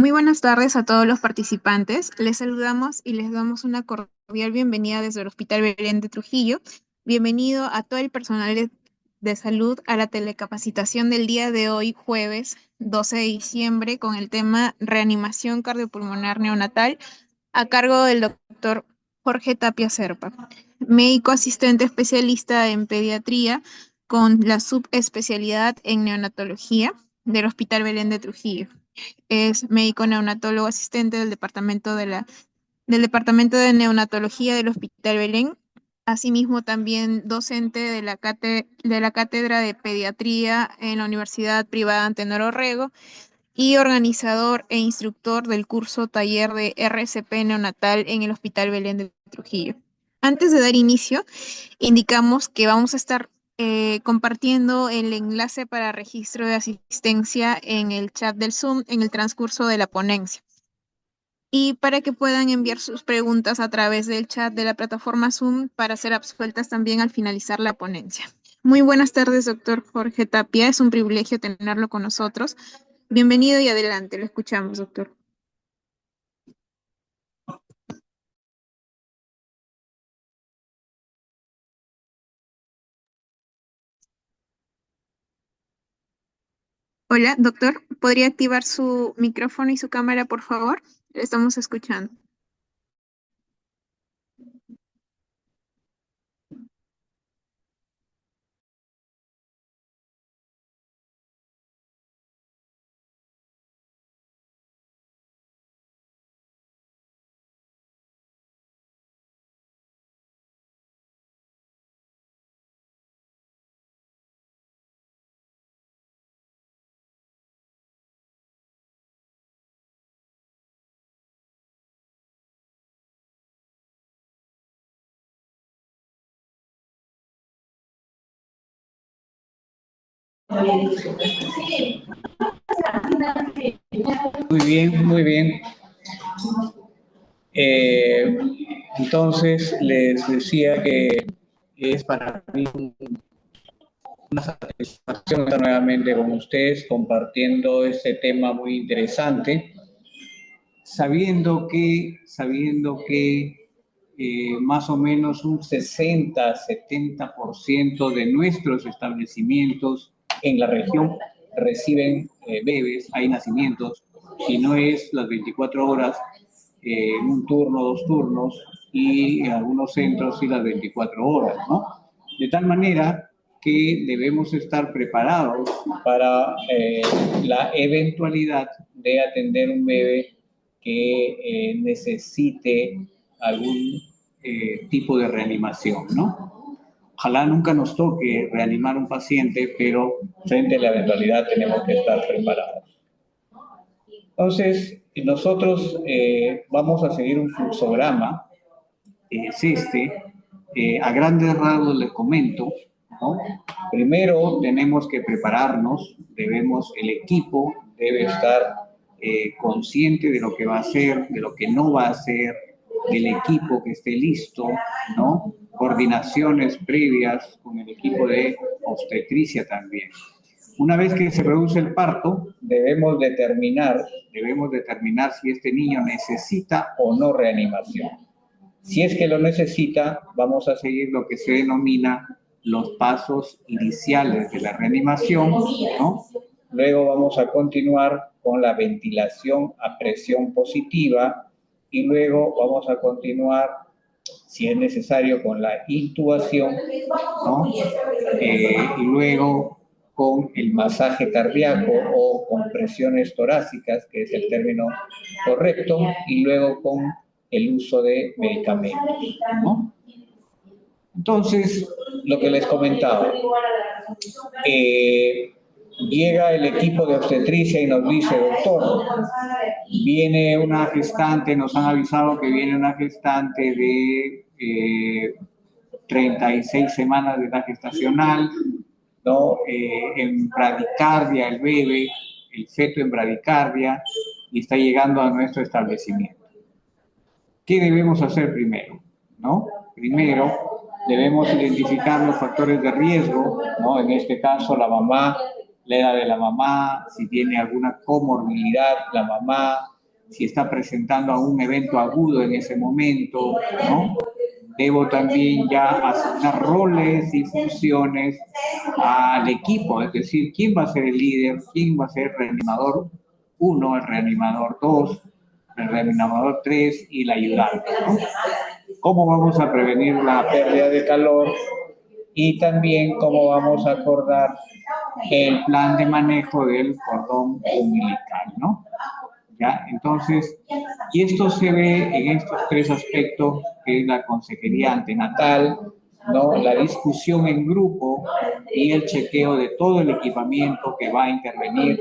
Muy buenas tardes a todos los participantes. Les saludamos y les damos una cordial bienvenida desde el Hospital Belén de Trujillo. Bienvenido a todo el personal de salud a la telecapacitación del día de hoy, jueves 12 de diciembre, con el tema reanimación cardiopulmonar neonatal a cargo del doctor Jorge Tapia Serpa, médico asistente especialista en pediatría con la subespecialidad en neonatología del Hospital Belén de Trujillo. Es médico neonatólogo asistente del Departamento de Neonatología del Hospital Belén. Asimismo, también docente de la Cátedra de Pediatría en la Universidad Privada Antenor Orrego y organizador e instructor del curso taller de RCP neonatal en el Hospital Belén de Trujillo. Antes de dar inicio, indicamos que vamos a estar compartiendo el enlace para registro de asistencia en el chat del Zoom en el transcurso de la ponencia. Y para que puedan enviar sus preguntas a través del chat de la plataforma Zoom para ser absueltas también al finalizar la ponencia. Muy buenas tardes, doctor Jorge Tapia. Es un privilegio tenerlo con nosotros. Bienvenido y adelante. Lo escuchamos, doctor. Hola, doctor. ¿Podría activar su micrófono y su cámara, por favor? Le estamos escuchando. Muy bien, muy bien. Eh, entonces les decía que es para mí una satisfacción estar nuevamente con ustedes compartiendo este tema muy interesante, sabiendo que más o menos un 60-70% de nuestros establecimientos en la región reciben bebés, hay nacimientos, si no es las 24 horas, un turno, dos turnos, y en algunos centros sí las 24 horas, ¿no? De tal manera que debemos estar preparados para la eventualidad de atender un bebé que necesite algún tipo de reanimación, ¿no? Ojalá nunca nos toque reanimar un paciente, pero frente a la eventualidad tenemos que estar preparados. Entonces, nosotros vamos a seguir un fluxograma, es este, a grandes rasgos les comento, ¿no? Primero tenemos que prepararnos, el equipo debe estar consciente de lo que va a hacer, de lo que no va a hacer, del equipo que esté listo, ¿no? Coordinaciones previas con el equipo de obstetricia también. Una vez que se produce el parto, debemos determinar si este niño necesita o no reanimación. Si es que lo necesita, vamos a seguir lo que se denomina los pasos iniciales de la reanimación, ¿no? Luego vamos a continuar con la ventilación a presión positiva y luego vamos a continuar, si es necesario, con la intubación, ¿no? Y luego con el masaje cardíaco o compresiones torácicas, que es el término correcto, y luego con el uso de medicamentos, ¿no? Entonces, lo que les comentaba, llega el equipo de obstetricia y nos dice, doctor, viene una gestante, nos han avisado que viene una gestante de 36 semanas de edad gestacional, ¿no? En bradicardia el bebé, el feto en bradicardia, y está llegando a nuestro establecimiento. ¿Qué debemos hacer primero? ¿No? Primero, debemos identificar los factores de riesgo, ¿no? En este caso, la mamá, la edad de la mamá, si tiene alguna comorbilidad la mamá, si está presentando algún evento agudo en ese momento, ¿no? Debo también ya asignar roles y funciones al equipo, es decir, quién va a ser el líder, quién va a ser el reanimador 1, el reanimador 2, el reanimador 3 y el ayudante, ¿no? Cómo vamos a prevenir la pérdida de calor y también cómo vamos a acordar el plan de manejo del cordón umbilical, ¿no? ¿Ya? Entonces, y esto se ve en estos tres aspectos, que es la consejería antenatal, ¿no? La discusión en grupo y el chequeo de todo el equipamiento que va a intervenir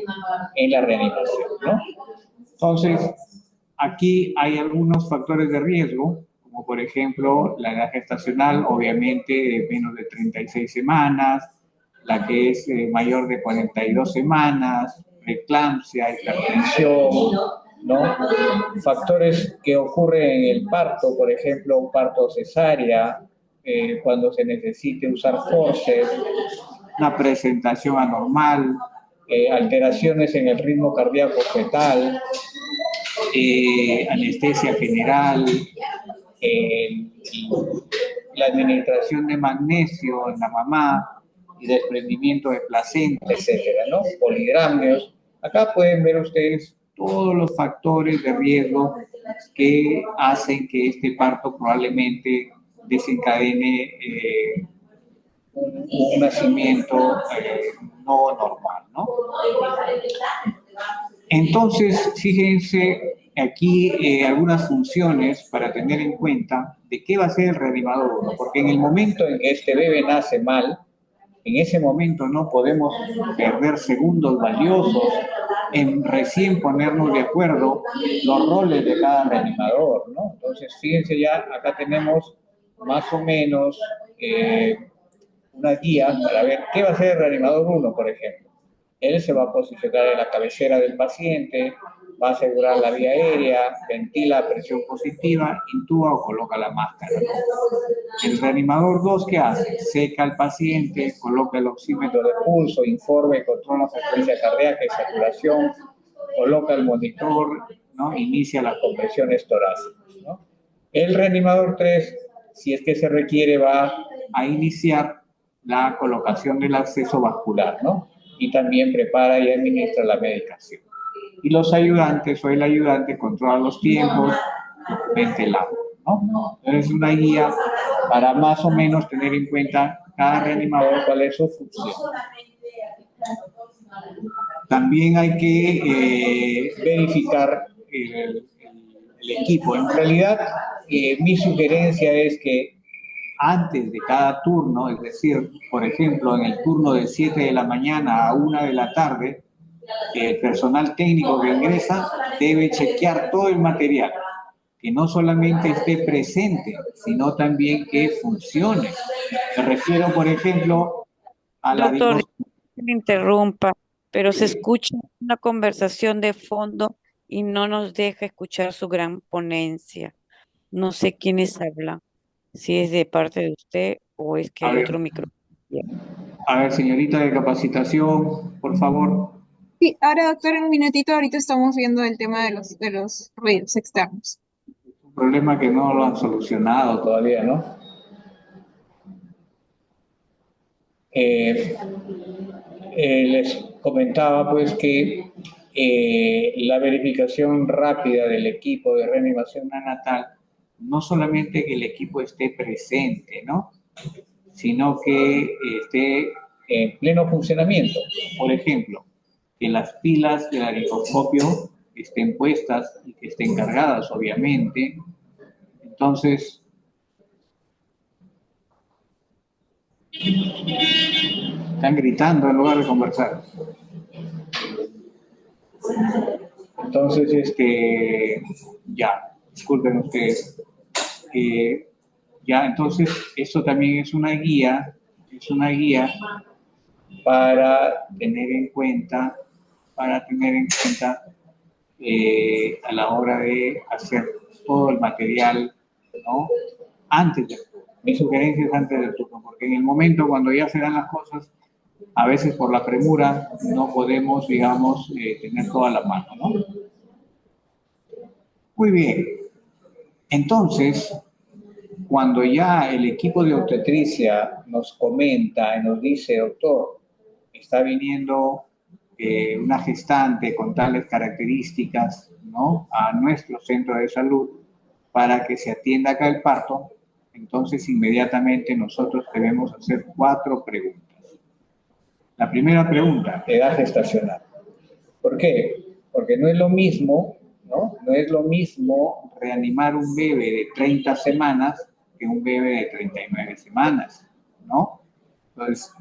en la reanimación, ¿no? Entonces, aquí hay algunos factores de riesgo, como por ejemplo la edad gestacional, obviamente menos de 36 semanas, la que es mayor de 42 semanas, preeclampsia, hipertensión, ¿no? Factores que ocurren en el parto, por ejemplo, un parto cesárea, cuando se necesite usar forceps, una presentación anormal, alteraciones en el ritmo cardíaco fetal, anestesia general, eh, la administración de magnesio en la mamá y desprendimiento de placenta, etcétera, ¿no? Polidramnios. Acá pueden ver ustedes todos los factores de riesgo que hacen que este parto probablemente desencadene un nacimiento no normal, ¿no? Entonces, fíjense aquí algunas funciones para tener en cuenta de qué va a ser el reanimador 1, porque en el momento en que este bebé nace mal, en ese momento no podemos perder segundos valiosos en recién ponernos de acuerdo los roles de cada reanimador, ¿no? Entonces, fíjense ya, acá tenemos más o menos una guía para ver qué va a ser el reanimador 1, por ejemplo. Él se va a posicionar en la cabecera del paciente, va a asegurar la vía aérea, ventila a presión positiva, intuba o coloca la máscara, ¿no? El reanimador 2, ¿qué hace? Seca al paciente, coloca el oxímetro de pulso, informa y controla la frecuencia cardíaca y saturación, coloca el monitor, ¿no? Inicia las compresiones torácicas, ¿no? El reanimador 3, si es que se requiere, va a iniciar la colocación del acceso vascular, ¿no? Y también prepara y administra la medicación. Y los ayudantes o el ayudante controla los tiempos, documenta el agua, ¿no? Entonces es una guía para más o menos tener en cuenta cada reanimador cuál es su función. También hay que verificar el equipo. En realidad, mi sugerencia es que antes de cada turno, es decir, por ejemplo, en el turno de 7 de la mañana a 1 de la tarde, el personal técnico que ingresa debe chequear todo el material, que no solamente esté presente, sino también que funcione. Me refiero, por ejemplo, a la Doctor, diagnóstica. disculpe que me interrumpa, pero se escucha una conversación de fondo y no nos deja escuchar su gran ponencia. No sé quiénes hablan, si es de parte de usted o es que A hay ver, otro micrófono. señorita de capacitación, por favor. Sí, ahora doctor, en un minutito, ahorita estamos viendo el tema de los ruidos externos. Un problema que no lo han solucionado todavía, ¿no? Eh, les comentaba pues que la verificación rápida del equipo de reanimación neonatal, no solamente que el equipo esté presente, ¿no? Sino que esté en pleno funcionamiento. Por ejemplo, que las pilas del laringoscopio estén puestas y que estén cargadas, obviamente. Entonces, están gritando en lugar de conversar. Entonces, ya, disculpen ustedes. Ya, entonces, esto también es una guía para tener en cuenta, a la hora de hacer todo el material, ¿no? Antes del turno. Mi sugerencia es antes del turno, porque en el momento cuando ya se dan las cosas, A veces por la premura no podemos, digamos, tener toda la mano, ¿no? Muy bien. Entonces, cuando ya el equipo de obstetricia nos comenta y nos dice, doctor, está viniendo una gestante con tales características, ¿no?, a nuestro centro de salud para que se atienda acá el parto, entonces inmediatamente nosotros debemos hacer 4 preguntas. La primera pregunta, edad gestacional. ¿Por qué? Porque no es lo mismo, ¿no? No es lo mismo reanimar un bebé de 30 semanas que un bebé de 39 semanas, ¿no? Entonces,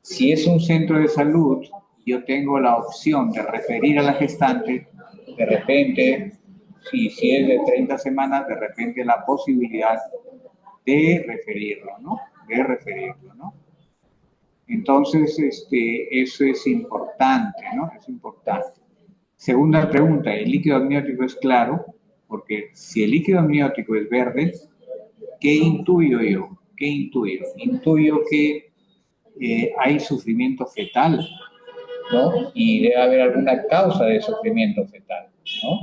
si es un centro de salud, yo tengo la opción de referir a la gestante, de repente, si es de 30 semanas, de repente la posibilidad de referirlo, ¿no? De referirlo, ¿no? Entonces, eso es importante, ¿no? Es importante. Segunda pregunta, ¿el líquido amniótico es claro? Porque si el líquido amniótico es verde, ¿qué intuyo yo? ¿Qué intuyo? Intuyo que hay sufrimiento fetal, ¿no? Y debe haber alguna causa de sufrimiento fetal, ¿no?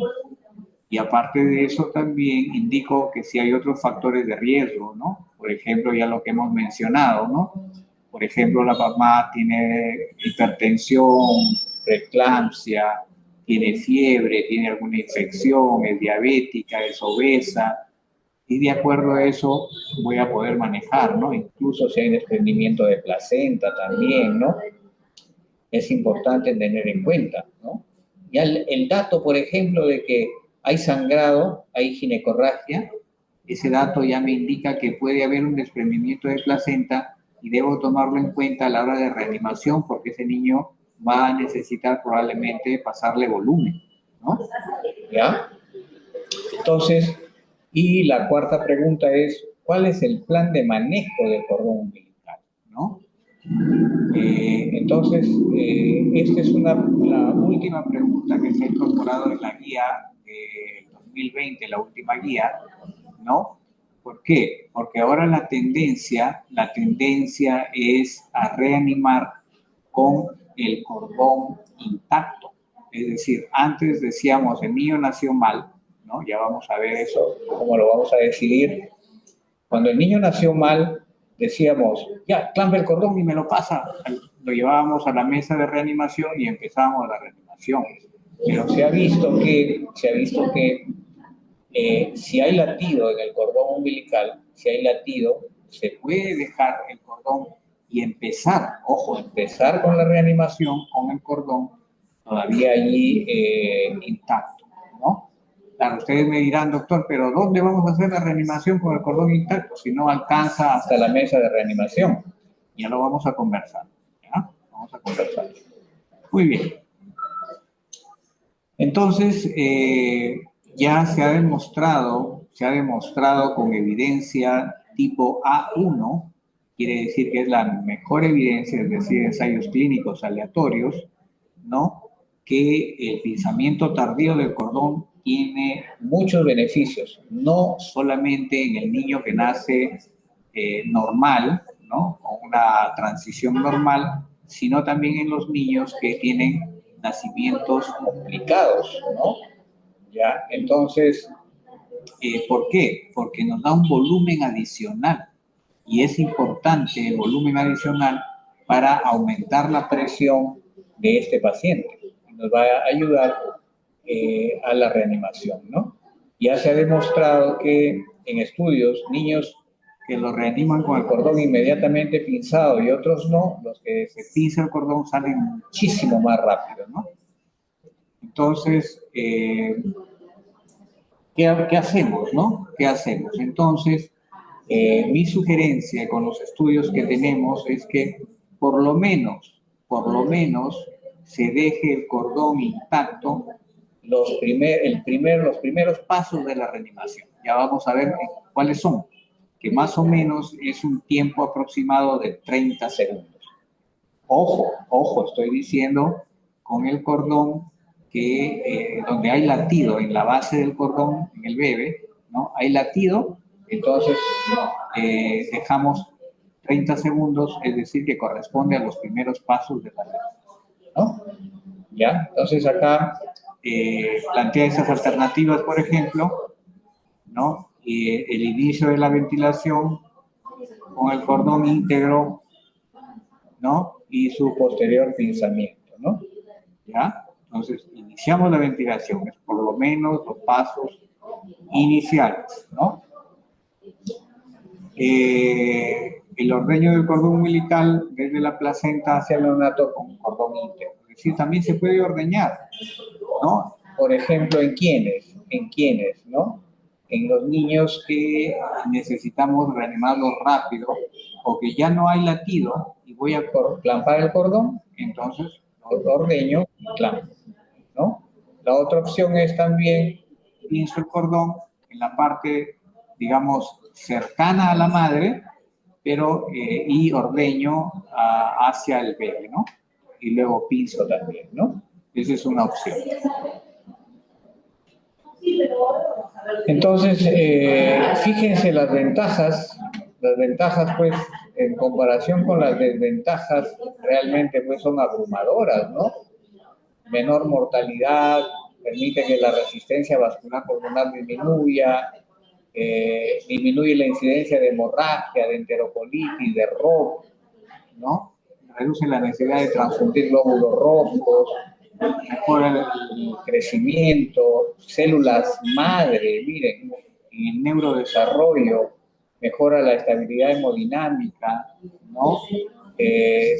Y aparte de eso también indico que si hay otros factores de riesgo, ¿no? Por ejemplo, ya lo que hemos mencionado, ¿no? Por ejemplo, la mamá tiene hipertensión, preeclampsia, tiene fiebre, tiene alguna infección, es diabética, es obesa, y de acuerdo a eso voy a poder manejar, ¿no? Incluso si hay desprendimiento de placenta también, ¿no? Es importante tener en cuenta, ¿no? Ya el dato, por ejemplo, de que hay sangrado, hay ginecorragia, ese dato ya me indica que puede haber un desprendimiento de placenta y debo tomarlo en cuenta a la hora de reanimación porque ese niño va a necesitar probablemente pasarle volumen, ¿no? ¿Ya? Entonces, y la cuarta pregunta es, ¿cuál es el plan de manejo del cordón umbilical, ¿no? Entonces, esta es la última pregunta que se ha incorporado en la guía de 2020, la última guía, ¿no? ¿Por qué? Porque ahora la tendencia es a reanimar con el cordón intacto. Es decir, antes decíamos el niño nació mal, ¿no? Ya vamos a ver eso, cómo lo vamos a decidir. Cuando el niño nació mal, decíamos, ya, clampe el cordón y me lo pasa. Lo llevábamos a la mesa de reanimación y empezábamos la reanimación. Pero se ha visto que si hay latido en el cordón umbilical, si hay latido, se puede dejar el cordón y empezar, ojo, empezar con la reanimación con el cordón todavía allí intacto, ¿no? Claro, ustedes me dirán, doctor, pero ¿dónde vamos a hacer la reanimación con el cordón intacto si no alcanza hasta la mesa de reanimación? Ya lo vamos a conversar, ¿ya? Vamos a conversar. Muy bien. Entonces, ya se ha demostrado con evidencia tipo A1, quiere decir que es la mejor evidencia, es decir, ensayos clínicos aleatorios, ¿no?, que el pinzamiento tardío del cordón tiene muchos beneficios, no solamente en el niño que nace normal, ¿no?, con una transición normal, sino también en los niños que tienen nacimientos complicados, ¿no? ¿Ya? Entonces, ¿por qué? Porque nos da un volumen adicional y es importante el volumen adicional para aumentar la presión de este paciente. Nos va a ayudar a la reanimación, ¿no? Ya se ha demostrado que en estudios, niños que los reaniman con el cordón inmediatamente pinzado y otros no, los que se pinza el cordón salen muchísimo más rápido, ¿no? Entonces, ¿qué hacemos, no? ¿Qué hacemos? Entonces, mi sugerencia con los estudios que tenemos es que por lo menos, se deje el cordón intacto los primeros pasos de la reanimación. Ya vamos a ver cuáles son, que más o menos es un tiempo aproximado de 30 segundos. Ojo, estoy diciendo con el cordón que donde hay latido en la base del cordón, en el bebé, ¿no? Hay latido, entonces dejamos 30 segundos, es decir, que corresponde a los primeros pasos de la ventilación, ¿no? ¿Ya? Entonces acá plantea esas alternativas, por ejemplo, ¿no? El inicio de la ventilación con el cordón íntegro, ¿no? Y su posterior pinzamiento, ¿no? ¿Ya? Entonces, iniciamos la ventilación, por lo menos los pasos iniciales, ¿no? El ordeño del cordón umbilical desde la placenta hacia el neonato con cordón íntegro. Es decir, también se puede ordeñar, ¿no? Por ejemplo, ¿en quiénes, ¿no? En los niños que necesitamos reanimarlos rápido o que ya no hay latido y voy a clampar el cordón, entonces lo ordeño y clampo, ¿no? La otra opción es también pinzo el cordón en la parte, digamos, cercana a la madre, pero y ordeño hacia el bebé, ¿no? Y luego pinzo también, ¿no? Esa es una opción. Entonces, fíjense las ventajas pues en comparación con las desventajas realmente pues son abrumadoras, ¿no? Menor mortalidad, permite que la resistencia vascular pulmonar disminuya, disminuye la incidencia de hemorragia, de enterocolitis, de ROP, ¿no? Reduce la necesidad de transfundir glóbulos rojos, mejora el crecimiento, células madre, miren, en el neurodesarrollo, mejora la estabilidad hemodinámica, ¿no?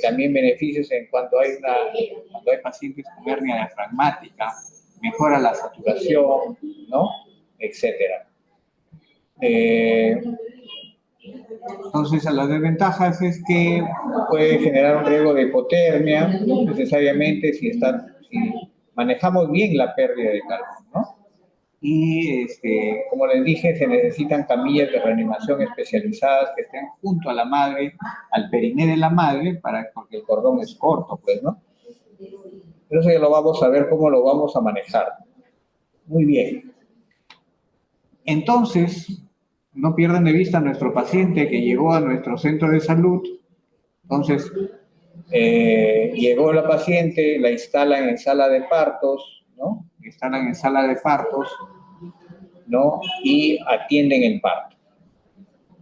También beneficios en cuando hay pacientes con hernia diafragmática, mejora la saturación, ¿no? Etcétera. Entonces, a las desventajas es que puede generar un riesgo de hipotermia, no necesariamente si manejamos bien la pérdida de calcio, ¿no? Y, como les dije, se necesitan camillas de reanimación especializadas que estén junto a la madre, al periné de la madre, porque el cordón es corto, pues, ¿no? Pero eso ya lo vamos a ver cómo lo vamos a manejar. Muy bien. Entonces, no pierdan de vista a nuestro paciente que llegó a nuestro centro de salud. Entonces, llegó la paciente, la instalan en sala de partos, ¿no? Instalan en sala de partos, ¿no? Y atienden el parto.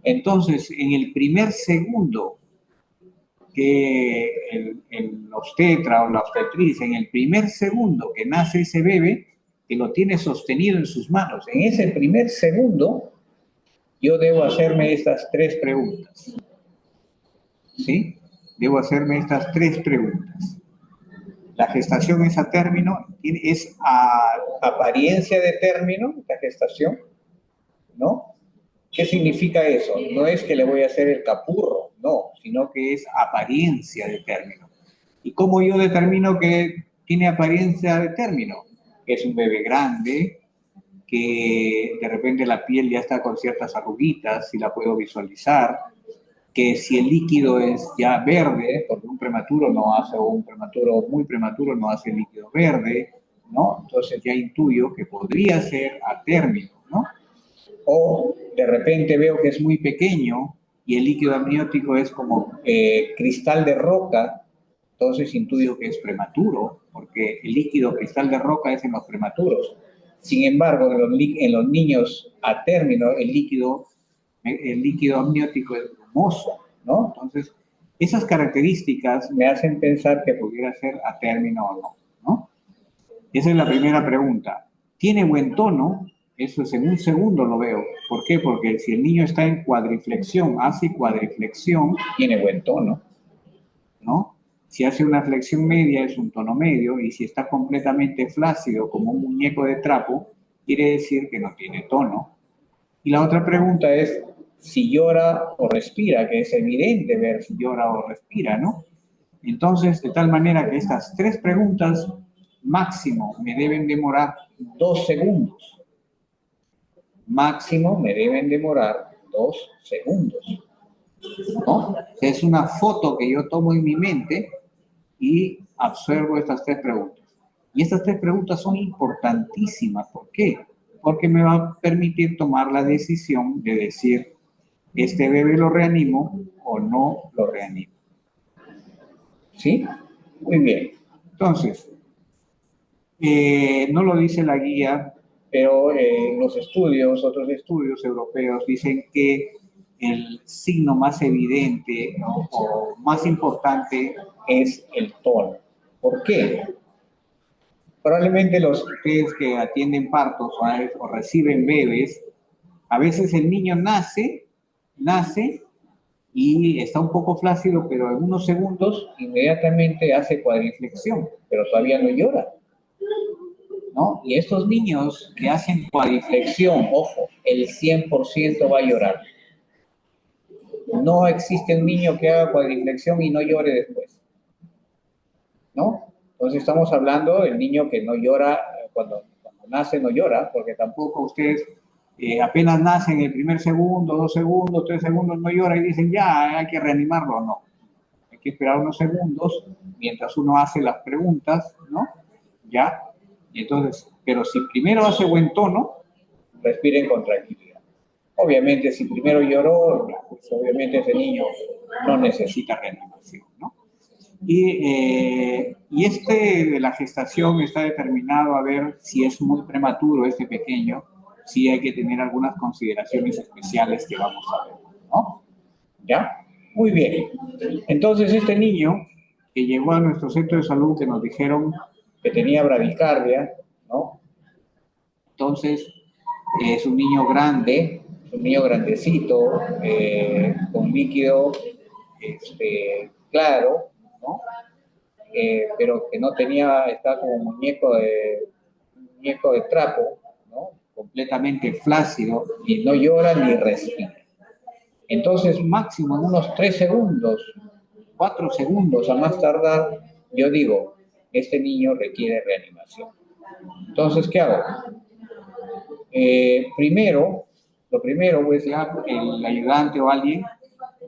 Entonces, en el primer segundo que el obstetra o la obstetriz, en el primer segundo que nace ese bebé, que lo tiene sostenido en sus manos, en ese primer segundo, yo debo hacerme estas 3 preguntas. ¿Sí? Debo hacerme estas 3 preguntas. La gestación es a término, es a apariencia de término, la gestación, ¿no? ¿Qué significa eso? No es que le voy a hacer el capurro, no, sino que es apariencia de término. ¿Y cómo yo determino que tiene apariencia de término? Que es un bebé grande, que de repente la piel ya está con ciertas arruguitas, si la puedo visualizar, que si el líquido es ya verde, porque un prematuro no hace, o un prematuro muy prematuro no hace líquido verde, ¿no? Entonces ya intuyo que podría ser a término, ¿no? O de repente veo que es muy pequeño y el líquido amniótico es como cristal de roca, entonces intuyo que es prematuro, porque el líquido cristal de roca es en los prematuros. Sin embargo, en los niños a término, el líquido amniótico es brumoso, ¿no? Entonces, esas características me hacen pensar que pudiera ser a término o no, ¿no? Esa es la primera pregunta. ¿Tiene buen tono? Eso es en un segundo lo veo. ¿Por qué? Porque si el niño está en cuadriflexión, hace cuadriflexión, tiene buen tono, ¿no? Si hace una flexión media es un tono medio y si está completamente flácido como un muñeco de trapo, quiere decir que no tiene tono. Y la otra pregunta es si llora o respira, que es evidente ver si llora o respira, ¿no? Entonces, de tal manera que estas 3 preguntas máximo me deben demorar 2 segundos. Máximo me deben demorar 2 segundos, ¿no? Es una foto que yo tomo en mi mente y observo estas 3 preguntas. Y estas 3 preguntas son importantísimas. ¿Por qué? Porque me va a permitir tomar la decisión de decir, ¿este bebé lo reanimo o no lo reanimo? ¿Sí? Muy bien. Entonces, no lo dice la guía, pero los estudios, otros estudios europeos dicen que el signo más evidente, ¿no?, o más importante es el tono. ¿Por qué? Probablemente los ustedes que atienden partos o reciben bebés, a veces el niño nace y está un poco flácido, pero en unos segundos inmediatamente hace cuadriflexión, pero todavía no llora, ¿no? Y estos niños que hacen cuadriflexión, ojo, el 100% va a llorar. No existe un niño que haga cuadriflexión y no llore después, ¿no? Entonces estamos hablando del niño que no llora, cuando nace no llora, porque tampoco ustedes apenas nacen el primer segundo, 2 segundos, 3 segundos, no llora y dicen ya, hay que reanimarlo. No, hay que esperar unos segundos mientras uno hace las preguntas, ¿no? Ya, y entonces, pero si primero hace buen tono, respiren con tranquilidad. Obviamente, si primero lloró, pues obviamente ese niño no necesita reanimación, ¿no? Y este de la gestación está determinado a ver si es muy prematuro este pequeño, si hay que tener algunas consideraciones especiales que vamos a ver, ¿no? ¿Ya? Muy bien. Entonces este niño que llegó a nuestro centro de salud, que nos dijeron que tenía bradicardia, ¿no? Entonces es un niño grande, un niño grandecito, con líquido claro, ¿no? Pero que no tenía, estaba como muñeco de trapo, ¿no? Completamente flácido, y no llora ni respira. Entonces, máximo en unos 3 segundos, 4 segundos a más tardar, yo digo, este niño requiere reanimación. Entonces, ¿qué hago? Lo primero, pues ya el ayudante o alguien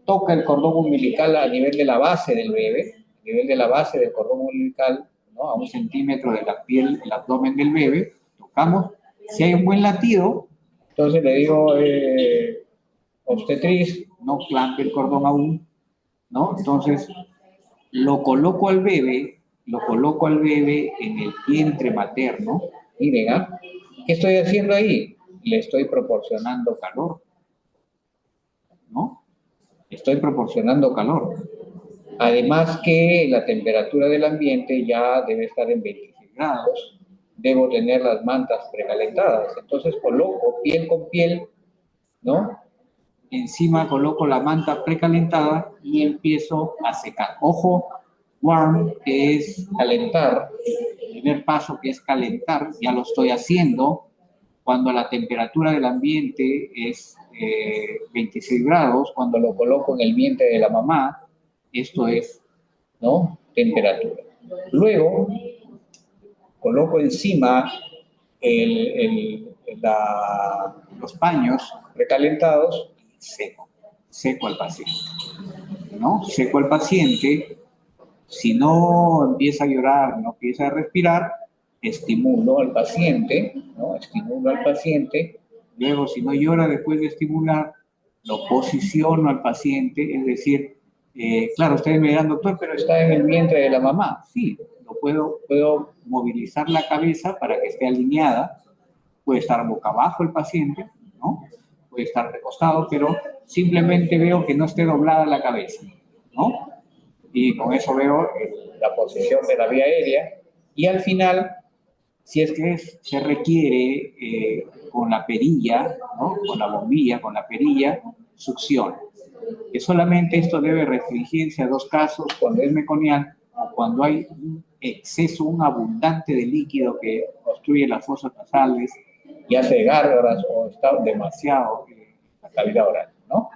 toca el cordón umbilical a nivel de la base del bebé, a nivel de la base del cordón umbilical, ¿no?, a 1 centímetro de la piel, el abdomen del bebé, tocamos. Si hay un buen latido, entonces le digo, obstetriz, no clampe el cordón aún, ¿no? Entonces lo coloco al bebé en el vientre materno. Miren, ¿ah? ¿Qué estoy haciendo ahí? Le estoy proporcionando calor, ¿no? Estoy proporcionando calor. Además que la temperatura del ambiente ya debe estar en 26 grados. Debo tener las mantas precalentadas. Entonces coloco piel con piel, ¿no? Encima coloco la manta precalentada y empiezo a secar. Ojo, warm, que es calentar. El primer paso, que es calentar, ya lo estoy haciendo cuando la temperatura del ambiente es 26 grados, cuando lo coloco en el vientre de la mamá, esto es, ¿no?, temperatura. Luego, coloco encima los paños recalentados y seco al paciente, ¿no? Seco al paciente. Si no empieza a llorar, no empieza a respirar, estimulo al paciente, ¿no? Estimulo al paciente. Luego, si no llora después de estimular, lo posiciono al paciente, es decir, claro, ustedes me dirán, doctor, pero está en el vientre de la mamá. Sí, puedo movilizar la cabeza para que esté alineada. Puede estar boca abajo el paciente, ¿no? Puede estar recostado, pero simplemente veo que no esté doblada la cabeza, ¿no? Y con eso veo la posición de la vía aérea. Y al final, si es que se requiere con la perilla, ¿no?, con la bombilla, con la perilla, succión. Que solamente esto debe restringirse a 2 casos: cuando es meconial o cuando hay un exceso, un abundante de líquido que obstruye las fosas nasales y hace gárgaras o está demasiado en la cavidad oral, ¿no?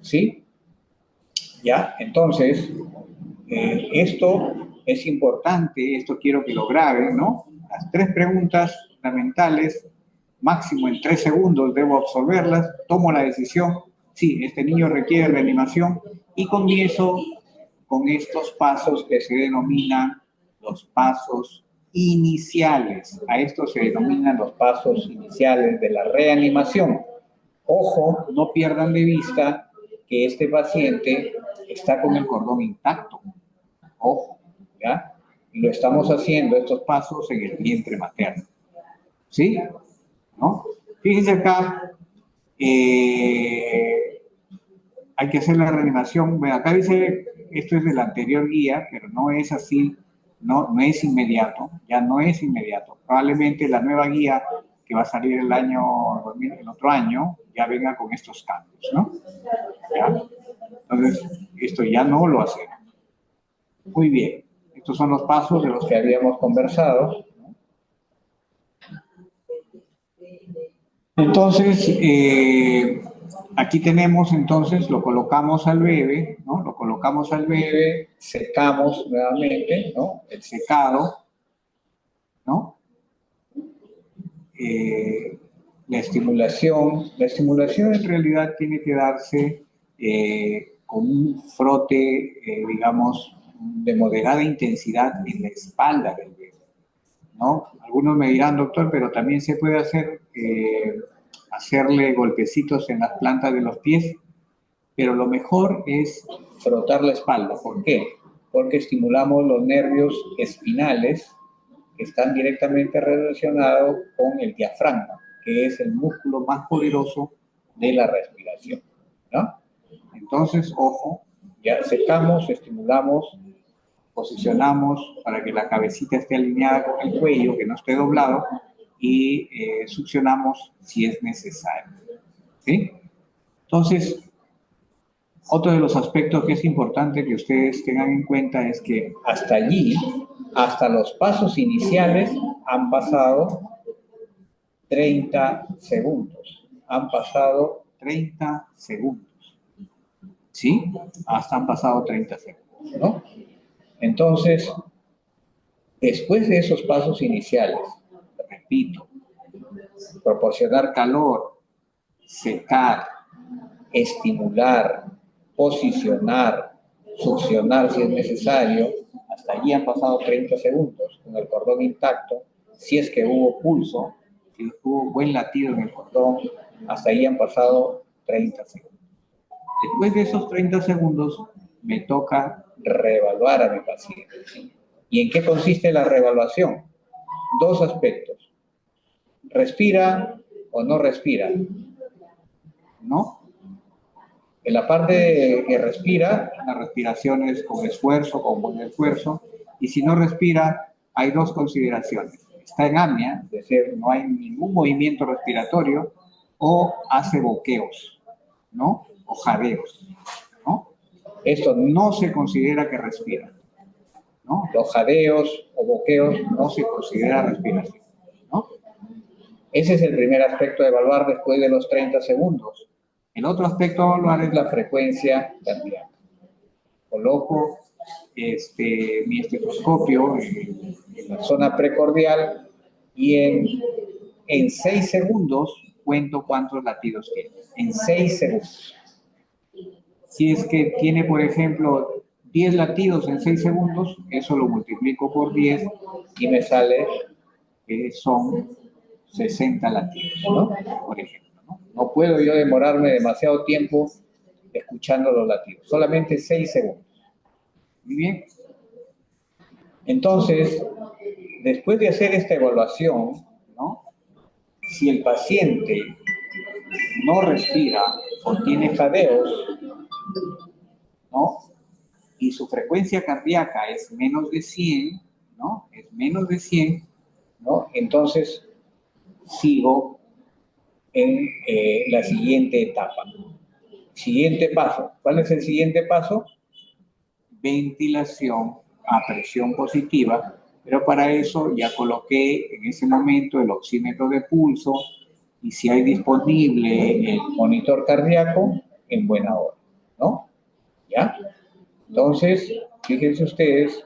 ¿Sí? ¿Ya? Entonces, esto es importante, esto quiero que lo graben, ¿no? Las 3 preguntas fundamentales, máximo en 3 segundos debo absolverlas, tomo la decisión, sí, este niño requiere reanimación, y comienzo con estos pasos que se denominan los pasos iniciales. A esto se denominan los pasos iniciales de la reanimación. Ojo, no pierdan de vista que este paciente está con el cordón intacto. Ojo, ¿ya? Y lo estamos haciendo estos pasos en el vientre materno. ¿Sí? ¿No? Fíjense acá, hay que hacer la reanimación. Bueno, acá dice, esto es de la anterior guía, pero no es así, no es inmediato, ya no es inmediato. Probablemente la nueva guía que va a salir el otro año, ya venga con estos cambios, ¿no? ¿Ya? Entonces, esto ya no lo hacemos. Muy bien, estos son los pasos de los que habíamos conversado. Entonces, aquí tenemos entonces, lo colocamos al bebé, ¿no? Lo colocamos al bebé, secamos nuevamente, ¿no? El secado, ¿no? La estimulación en realidad tiene que darse con un frote, digamos, de moderada intensidad en la espalda del bebé, ¿no? Algunos me dirán, doctor, pero también se puede hacerle golpecitos en las plantas de los pies, pero lo mejor es frotar la espalda. ¿Por qué? Porque estimulamos los nervios espinales que están directamente relacionados con el diafragma, que es el músculo más poderoso de la respiración, ¿no? Entonces, ojo, ya secamos, estimulamos, posicionamos para que la cabecita esté alineada con el cuello, que no esté doblado, y succionamos si es necesario, ¿sí? Entonces, otro de los aspectos que es importante que ustedes tengan en cuenta es que hasta allí, hasta los pasos iniciales, han pasado 30 segundos. Han pasado 30 segundos. ¿Sí? Hasta han pasado 30 segundos, ¿no? Entonces, después de esos pasos iniciales, repito, proporcionar calor, secar, estimular, posicionar, succionar si es necesario, hasta allí han pasado 30 segundos con el cordón intacto, si es que hubo pulso, si hubo buen latido en el cordón, hasta allí han pasado 30 segundos. Después de esos 30 segundos, me toca reevaluar a mi paciente. ¿Y en qué consiste la reevaluación? Dos aspectos. ¿Respira o no respira? ¿No? En la parte que respira, la respiración es con esfuerzo, con buen esfuerzo, y si no respira, hay dos consideraciones. Está en apnea, es decir, no hay ningún movimiento respiratorio, o hace boqueos, ¿no? O jadeos, ¿no? Esto no se considera que respira, ¿no? Los jadeos o boqueos no se considera respiración, ¿no? Ese es el primer aspecto de evaluar después de los 30 segundos. El otro aspecto a evaluar es la frecuencia cardíaca. Coloco mi estetoscopio en la zona precordial y en 6 segundos cuento cuántos latidos tiene. En 6 segundos. Si es que tiene, por ejemplo, 10 latidos en 6 segundos, eso lo multiplico por 10 y me sale que son 60 latidos, ¿no? Por ejemplo. No puedo yo demorarme demasiado tiempo escuchando los latidos, solamente 6 segundos. Muy bien. Entonces, después de hacer esta evaluación, ¿no? Si el paciente no respira o tiene jadeos, ¿no? Y su frecuencia cardíaca es menos de 100, ¿no? Es menos de 100, ¿no? Entonces, sigo en la siguiente etapa. Siguiente paso. ¿Cuál es el siguiente paso? Ventilación a presión positiva, pero para eso ya coloqué en ese momento el oxímetro de pulso y si hay disponible el monitor cardíaco, en buena hora, ¿no? ¿Ya? Entonces, fíjense ustedes,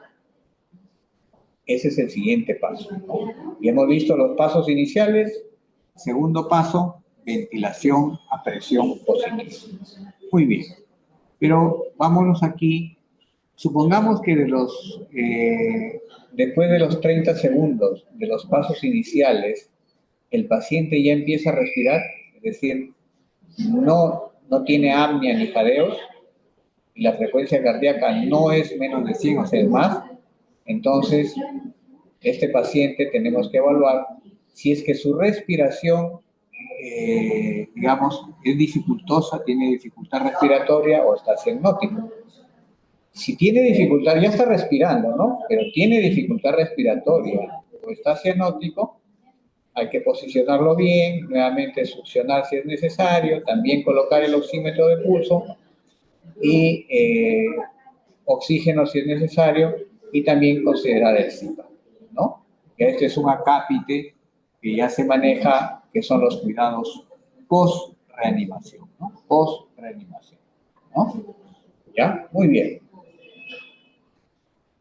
ese es el siguiente paso. Y hemos visto los pasos iniciales. Segundo paso, ventilación a presión positiva. Muy bien. Pero vámonos aquí. Supongamos que después de los 30 segundos de los pasos iniciales, el paciente ya empieza a respirar, es decir, no tiene apnea ni jadeos, y la frecuencia cardíaca no es menos de 100, o sea, es más, entonces este paciente tenemos que evaluar si es que su respiración, digamos, es dificultosa, tiene dificultad respiratoria o está cianótico. Si tiene dificultad, ya está respirando, ¿no? Pero tiene dificultad respiratoria o está cianótico, hay que posicionarlo bien, nuevamente succionar si es necesario, también colocar el oxímetro de pulso y oxígeno si es necesario, y también considerar el CPAP, ¿no? Este es un acápite que ya se maneja, que son los cuidados post-reanimación, ¿no? Post-reanimación, ¿no? ¿Ya? Muy bien.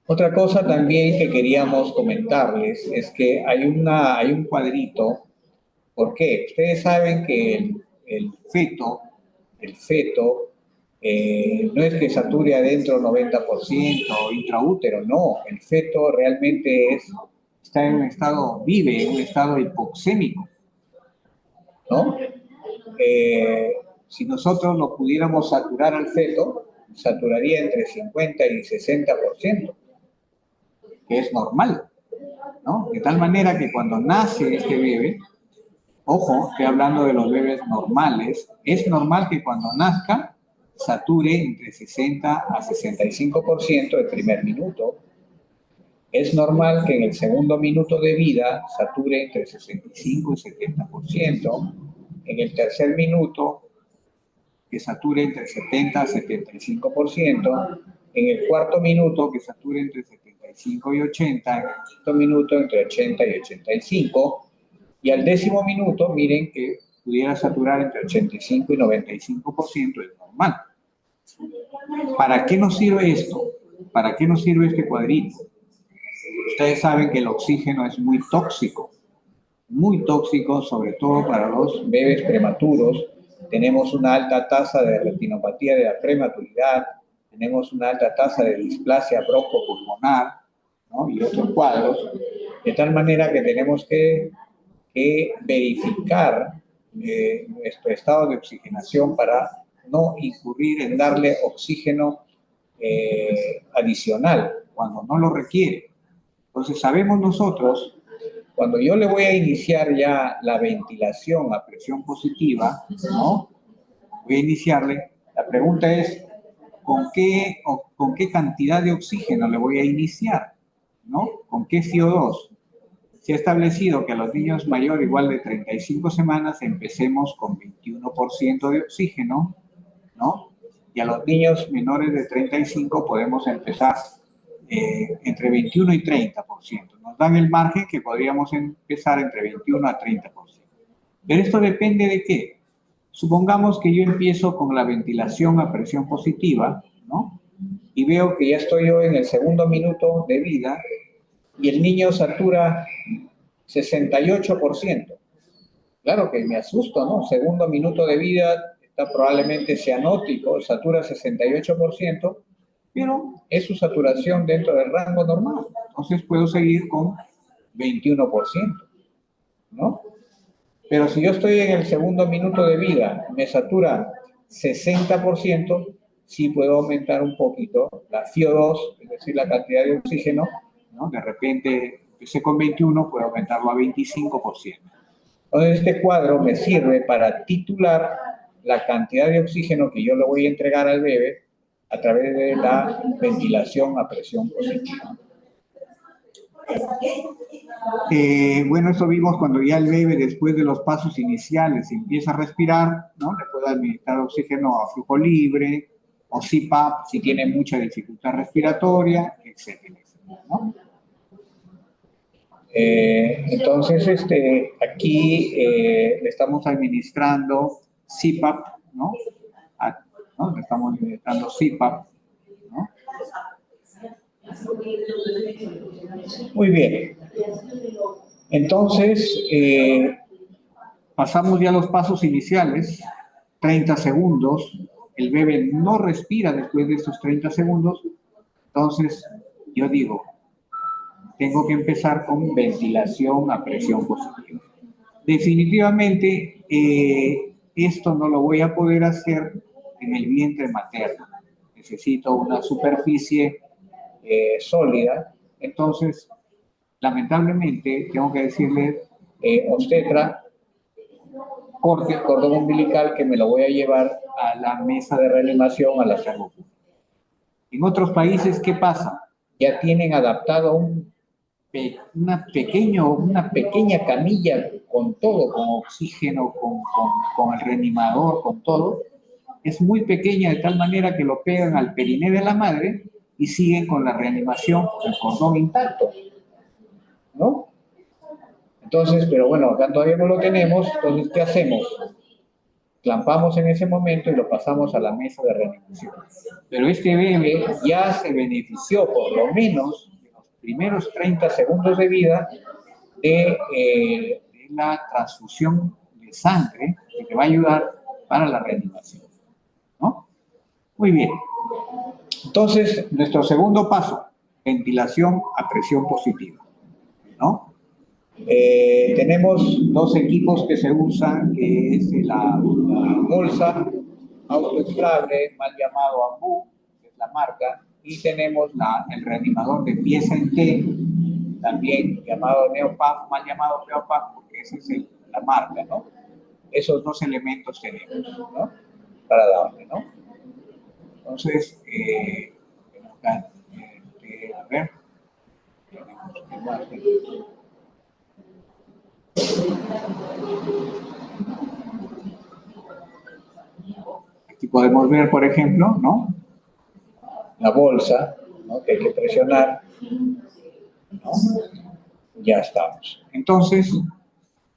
Otra cosa también que queríamos comentarles es que hay un cuadrito. ¿Por qué? Ustedes saben que el feto no es que sature adentro 90% intraútero, no. El feto realmente está en un estado, vive en un estado hipoxémico, ¿no? Si nosotros lo pudiéramos saturar al feto, saturaría entre 50 y 60%, que es normal, ¿no? De tal manera que cuando nace este bebé, ojo, estoy hablando de los bebés normales, es normal que cuando nazca sature entre 60 a 65% el primer minuto. Es normal que en el segundo minuto de vida sature entre 65 y 70%. En el tercer minuto que sature entre 70 a 75%. En el cuarto minuto que sature entre 75 y 80. En el quinto minuto entre 80 y 85%. Y al décimo minuto, miren que pudiera saturar entre 85 y 95%, es normal. ¿Para qué nos sirve esto? ¿Para qué nos sirve este cuadrito? Ustedes saben que el oxígeno es muy tóxico, sobre todo para los bebés prematuros. Tenemos una alta tasa de retinopatía de la prematuridad, tenemos una alta tasa de displasia broncopulmonar, ¿no? Y otros cuadros, de tal manera que tenemos que verificar nuestro estado de oxigenación para no incurrir en darle oxígeno adicional cuando no lo requiere. Entonces sabemos nosotros, cuando yo le voy a iniciar ya la ventilación a presión positiva, ¿no? Voy a iniciarle, la pregunta es, ¿con qué cantidad de oxígeno le voy a iniciar? ¿No? ¿Con qué CO2? Se ha establecido que a los niños mayores igual de 35 semanas empecemos con 21% de oxígeno, ¿no? Y a los niños menores de 35 podemos empezar entre 21 y 30%. Nos dan el margen que podríamos empezar entre 21 a 30%. Pero esto depende de qué. Supongamos que yo empiezo con la ventilación a presión positiva, ¿no? Y veo que ya estoy yo en el segundo minuto de vida y el niño satura 68%. Claro que me asusto, ¿no? Segundo minuto de vida, está probablemente cianótico, satura 68%, pero es su saturación dentro del rango normal. Entonces puedo seguir con 21%, ¿no? Pero si yo estoy en el segundo minuto de vida, me satura 60%, sí puedo aumentar un poquito la CO2, es decir, la cantidad de oxígeno, ¿no? De repente, empecé con 21, puedo aumentarlo a 25%. Entonces, este cuadro me sirve para titular la cantidad de oxígeno que yo le voy a entregar al bebé a través de la ventilación a presión positiva. Bueno, esto vimos cuando ya el bebé, después de los pasos iniciales, empieza a respirar, ¿no? Le puedo administrar oxígeno a flujo libre, o CPAP si tiene mucha dificultad respiratoria, etcétera, ¿no? Entonces, aquí le estamos administrando CPAP, ¿no? Le estamos administrando CPAP, ¿no? Muy bien. Entonces, pasamos ya a los pasos iniciales, 30 segundos. El bebé no respira después de estos 30 segundos. Entonces, yo digo, tengo que empezar con ventilación a presión positiva. Definitivamente, esto no lo voy a poder hacer en el vientre materno. Necesito una superficie sólida. Entonces, lamentablemente, tengo que decirle, obstetra, corte el cordón umbilical que me lo voy a llevar a la mesa de reanimación, a la salud. En otros países, ¿qué pasa? Ya tienen adaptado una pequeña camilla con todo, con oxígeno, con el reanimador, con todo. Es muy pequeña de tal manera que lo pegan al periné de la madre y siguen con la reanimación con el cordón intacto, ¿no? Entonces, pero bueno, acá todavía no lo tenemos, entonces, ¿qué hacemos? Clampamos en ese momento y lo pasamos a la mesa de reanimación. Pero este bebé ya se benefició por lo menos en los primeros 30 segundos de vida de la transfusión de sangre que te va a ayudar para la reanimación, ¿no? Muy bien. Entonces, nuestro segundo paso, ventilación a presión positiva, ¿no? Tenemos dos equipos que se usan, que es la bolsa autoinflable, mal llamado AMBU, que es la marca, y tenemos el reanimador de pieza en T, también llamado Neopaf, mal llamado Neopaf, porque esa es la marca, ¿no? Esos dos elementos tenemos, ¿no? Para darle, ¿no? Entonces, a ver, aquí podemos ver, por ejemplo, ¿no? La bolsa, ¿no? Que hay que presionar, ¿no? Ya estamos. Entonces,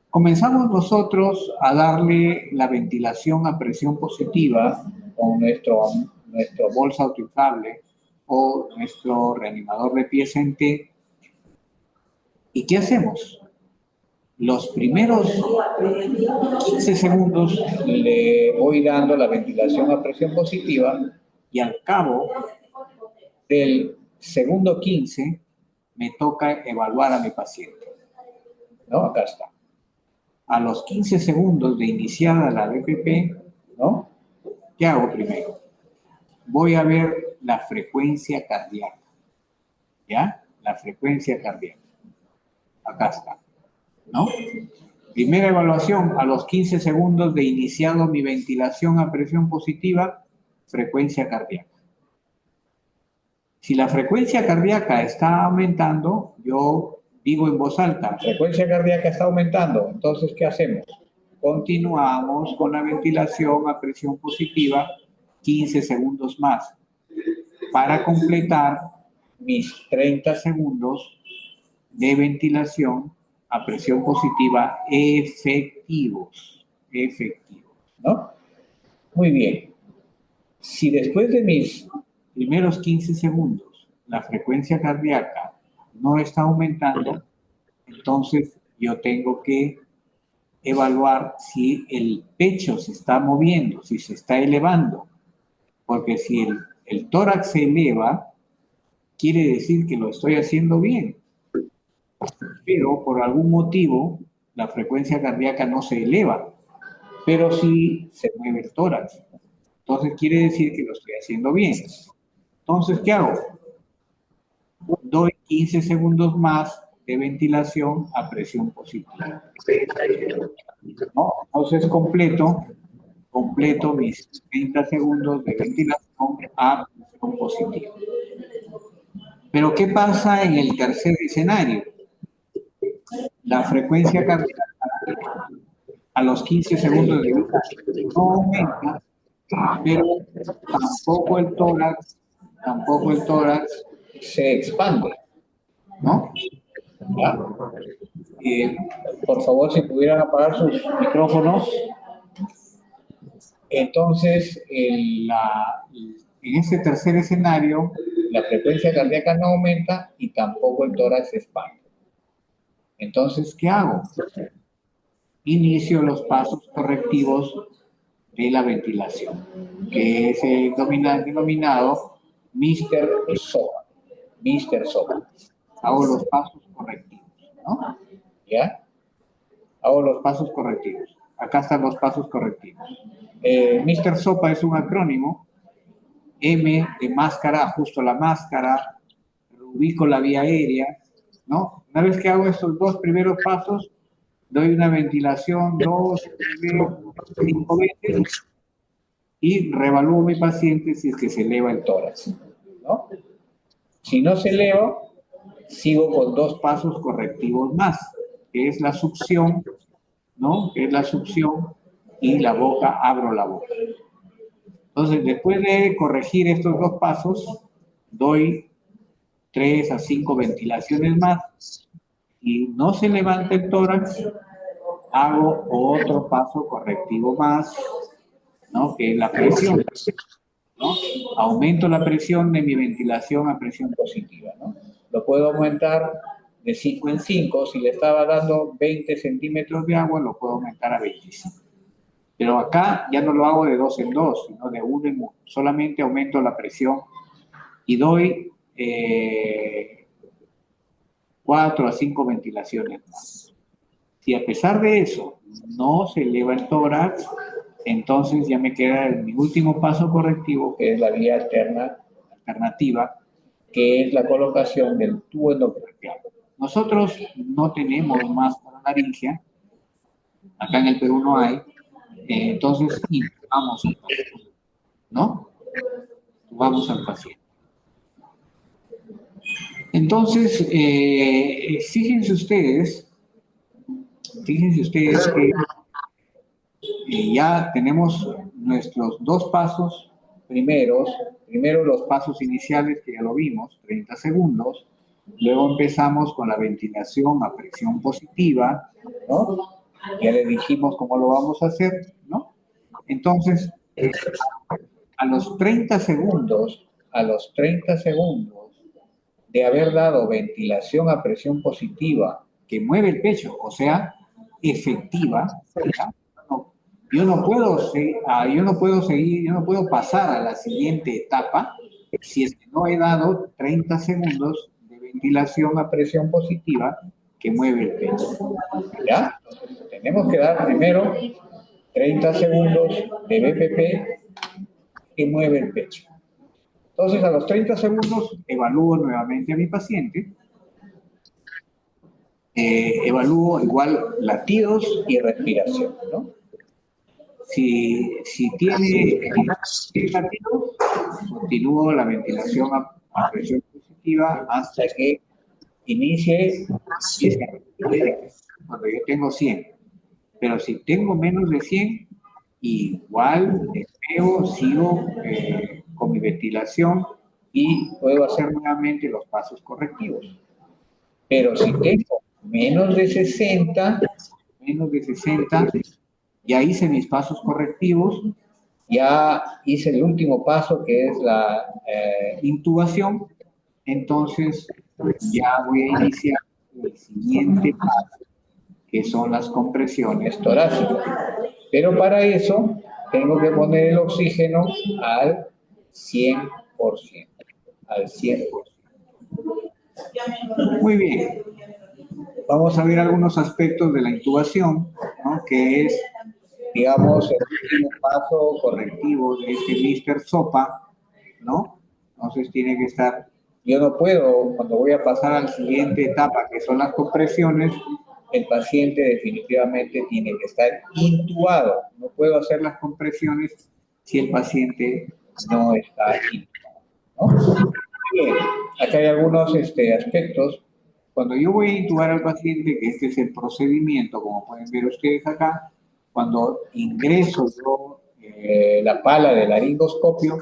comenzamos nosotros a darle la ventilación a presión positiva con nuestro bolsa autoinflable o nuestro reanimador de pieza en T. ¿Y qué hacemos? Los primeros 15 segundos le voy dando la ventilación a presión positiva y al cabo del segundo 15 me toca evaluar a mi paciente, ¿no? Acá está. A los 15 segundos de iniciada la DPP, ¿no? ¿Qué hago primero? Voy a ver la frecuencia cardíaca, ¿ya? La frecuencia cardíaca. Acá está, ¿no? Primera evaluación, a los 15 segundos de iniciado mi ventilación a presión positiva, frecuencia cardíaca. Si la frecuencia cardíaca está aumentando, yo digo en voz alta, frecuencia cardíaca está aumentando, entonces, ¿qué hacemos? Continuamos con la ventilación a presión positiva 15 segundos más para completar mis 30 segundos de ventilación a presión positiva efectivos, ¿no? Muy bien. Si después de mis primeros 15 segundos la frecuencia cardíaca no está aumentando, entonces yo tengo que evaluar si el pecho se está moviendo, si se está elevando, porque si el tórax se eleva, quiere decir que lo estoy haciendo bien, pero por algún motivo la frecuencia cardíaca no se eleva, pero sí se mueve el tórax. Entonces quiere decir que lo estoy haciendo bien. Entonces, ¿qué hago? Doy 15 segundos más de ventilación a presión positiva, ¿no? Entonces completo mis 30 segundos de ventilación a presión positiva. Pero ¿qué pasa en el tercer escenario? La frecuencia cardíaca a los 15 segundos de ventilación no aumenta, pero tampoco el tórax se expande, ¿no? ¿Ya? Por favor, si pudieran apagar sus micrófonos. Entonces, en ese tercer escenario, la frecuencia cardíaca no aumenta y tampoco el tórax se expande. Entonces, ¿qué hago? Inicio los pasos correctivos de la ventilación, que es denominado Mr. Soba. Mr. Soba. Hago los pasos correctivos, ¿no? ¿Ya? Hago los pasos correctivos. acá están los pasos correctivos. Mr. SOPA es un acrónimo. M de máscara, ajusto la máscara, ubico la vía aérea, ¿no? Una vez que hago estos dos primeros pasos, doy una ventilación 2, 3, 5 veces y reevalúo a mi paciente si es que se eleva el tórax, ¿no? Si no se eleva, sigo con dos pasos correctivos más, que es la succión, ¿no? Que es la succión y la boca, abro la boca. Entonces, después de corregir estos dos pasos, doy 3 a 5 ventilaciones más y no se levanta el tórax, hago otro paso correctivo más, ¿no? Que es la presión, ¿no? Aumento la presión de mi ventilación a presión positiva, ¿no? Lo puedo aumentar de 5 en 5, si le estaba dando 20 centímetros de agua, lo puedo aumentar a 25. Pero acá ya no lo hago de 2 en 2, sino de 1 en 1. Solamente aumento la presión y doy 4 a 5 ventilaciones más. Si a pesar de eso no se eleva el tórax, entonces ya me queda mi último paso correctivo, que es la vía alternativa, que es la colocación del tubo endotraqueal. Nosotros no tenemos máscara laringea, acá en el Perú no hay, entonces intubamos al paciente, ¿no? Intubamos al paciente. Entonces, fíjense ustedes que ya tenemos nuestros dos pasos primero los pasos iniciales que ya lo vimos, 30 segundos, luego empezamos con la ventilación a presión positiva, ¿no? Ya le dijimos cómo lo vamos a hacer, ¿no? Entonces, a los 30 segundos de haber dado ventilación a presión positiva que mueve el pecho, o sea, efectiva, ¿ya? Yo no puedo pasar a la siguiente etapa si es que no he dado 30 segundos de ventilación a presión positiva que mueve el pecho. ¿Ya? Tenemos que dar primero 30 segundos de BPP que mueve el pecho. Entonces, a los 30 segundos, evalúo nuevamente a mi paciente. Evalúo igual latidos y respiración, ¿no? Si tiene latidos, continúo la ventilación a presión positiva hasta que inicie cuando yo tengo 100. Pero si tengo menos de 100, igual sigo con mi ventilación y puedo hacer nuevamente los pasos correctivos. Pero si tengo menos de 60, ya hice mis pasos correctivos, ya hice el último paso que es la intubación, entonces ya voy a iniciar el siguiente paso, que son las compresiones torácicas. Pero para eso tengo que poner el oxígeno al 100%, al 100%. Muy bien. Vamos a ver algunos aspectos de la intubación, ¿no? Que es, digamos, el último paso correctivo de este Mr. SOPA, ¿no? Entonces tiene que estar, yo no puedo, cuando voy a pasar a la siguiente etapa, que son las compresiones, el paciente definitivamente tiene que estar intubado. No puedo hacer las compresiones si el paciente no está intubado, ¿no? Bien, acá hay algunos aspectos. Cuando yo voy a intubar al paciente, que este es el procedimiento, como pueden ver ustedes acá, cuando ingreso yo la pala del laringoscopio,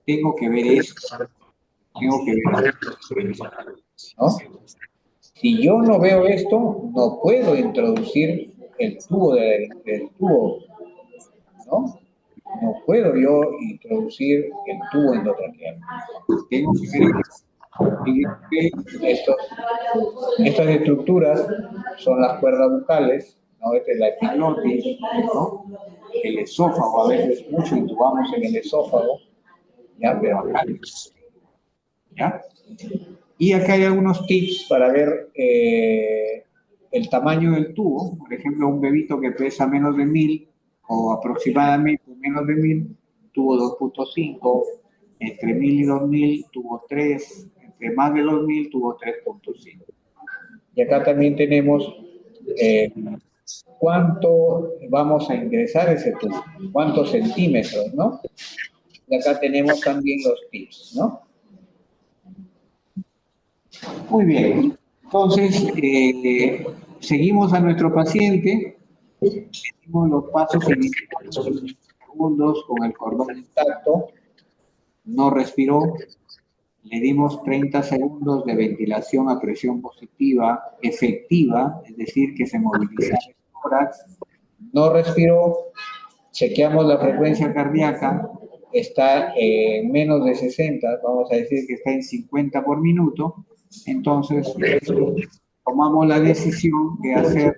tengo que ver esto. ¿No? Si yo no veo esto, no puedo introducir el tubo, ¿no? No puedo yo introducir el tubo endotraqueal. Tengo que ver estas estructuras son las cuerdas bucales, ¿no? Esta es la epiglotis, ¿no? El esófago, a veces mucho intubamos en el esófago, ¿ya? Pero acá, ¿ya? Y acá hay algunos tips para ver el tamaño del tubo, por ejemplo, un bebito que pesa menos de 1000 o aproximadamente menos de 1000, tuvo 2.5, entre 1000 y 2000 tuvo 3, entre más de 2000 tuvo 3.5. Y acá también tenemos cuánto vamos a ingresar ese tubo, cuántos centímetros, ¿no? Y acá tenemos también los tips, ¿no? Muy bien. Entonces, seguimos a nuestro paciente, seguimos los pasos iniciales, segundos con el cordón intacto, no respiró, le dimos 30 segundos de ventilación a presión positiva efectiva, es decir, que se movilizara el tórax, no respiró, chequeamos la frecuencia cardíaca, está en menos de 60, vamos a decir que está en 50 por minuto, entonces tomamos la decisión de hacer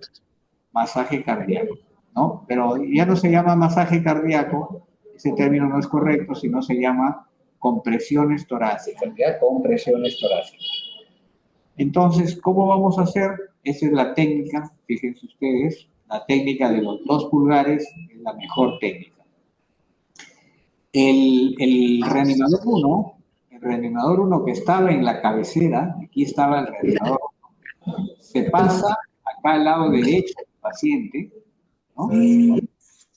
masaje cardíaco, ¿no? Pero ya no se llama masaje cardíaco, ese término no es correcto, sino se llama compresiones torácicas, ¿ya? Compresiones torácicas. Entonces, ¿cómo vamos a hacer? Esa es la técnica, fíjense ustedes, la técnica de los 2 pulgares es la mejor técnica. El reanimador 1 que estaba en la cabecera, aquí estaba el reanimador 1, se pasa acá al lado derecho del paciente, ¿no? E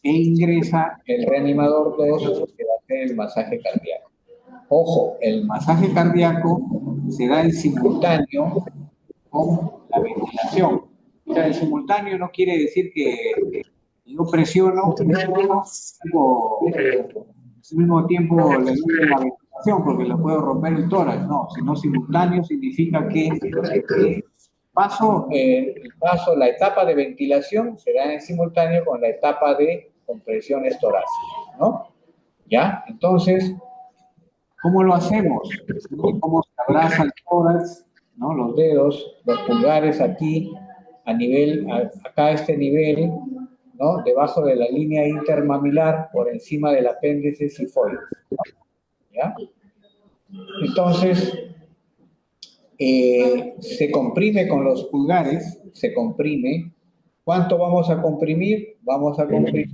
ingresa el reanimador 2 que va a hacer el masaje cardíaco. Ojo, el masaje cardíaco se da en simultáneo con la ventilación. O sea, en simultáneo no quiere decir que yo presiono al mismo tiempo le doy la ventilación porque le puedo romper el tórax. No, sino simultáneo significa que la etapa de ventilación se da en simultáneo con la etapa de compresiones torácicas, ¿no? ¿Ya? Entonces, ¿cómo lo hacemos? ¿Cómo se abraza el tórax? ¿No? Los dedos, los pulgares aquí, a nivel, acá a este nivel, ¿no? Debajo de la línea intermamilar, por encima del apéndice sifoides, ¿no? ¿Ya? Entonces, se comprime con los pulgares, se comprime. ¿Cuánto vamos a comprimir? Vamos a comprimir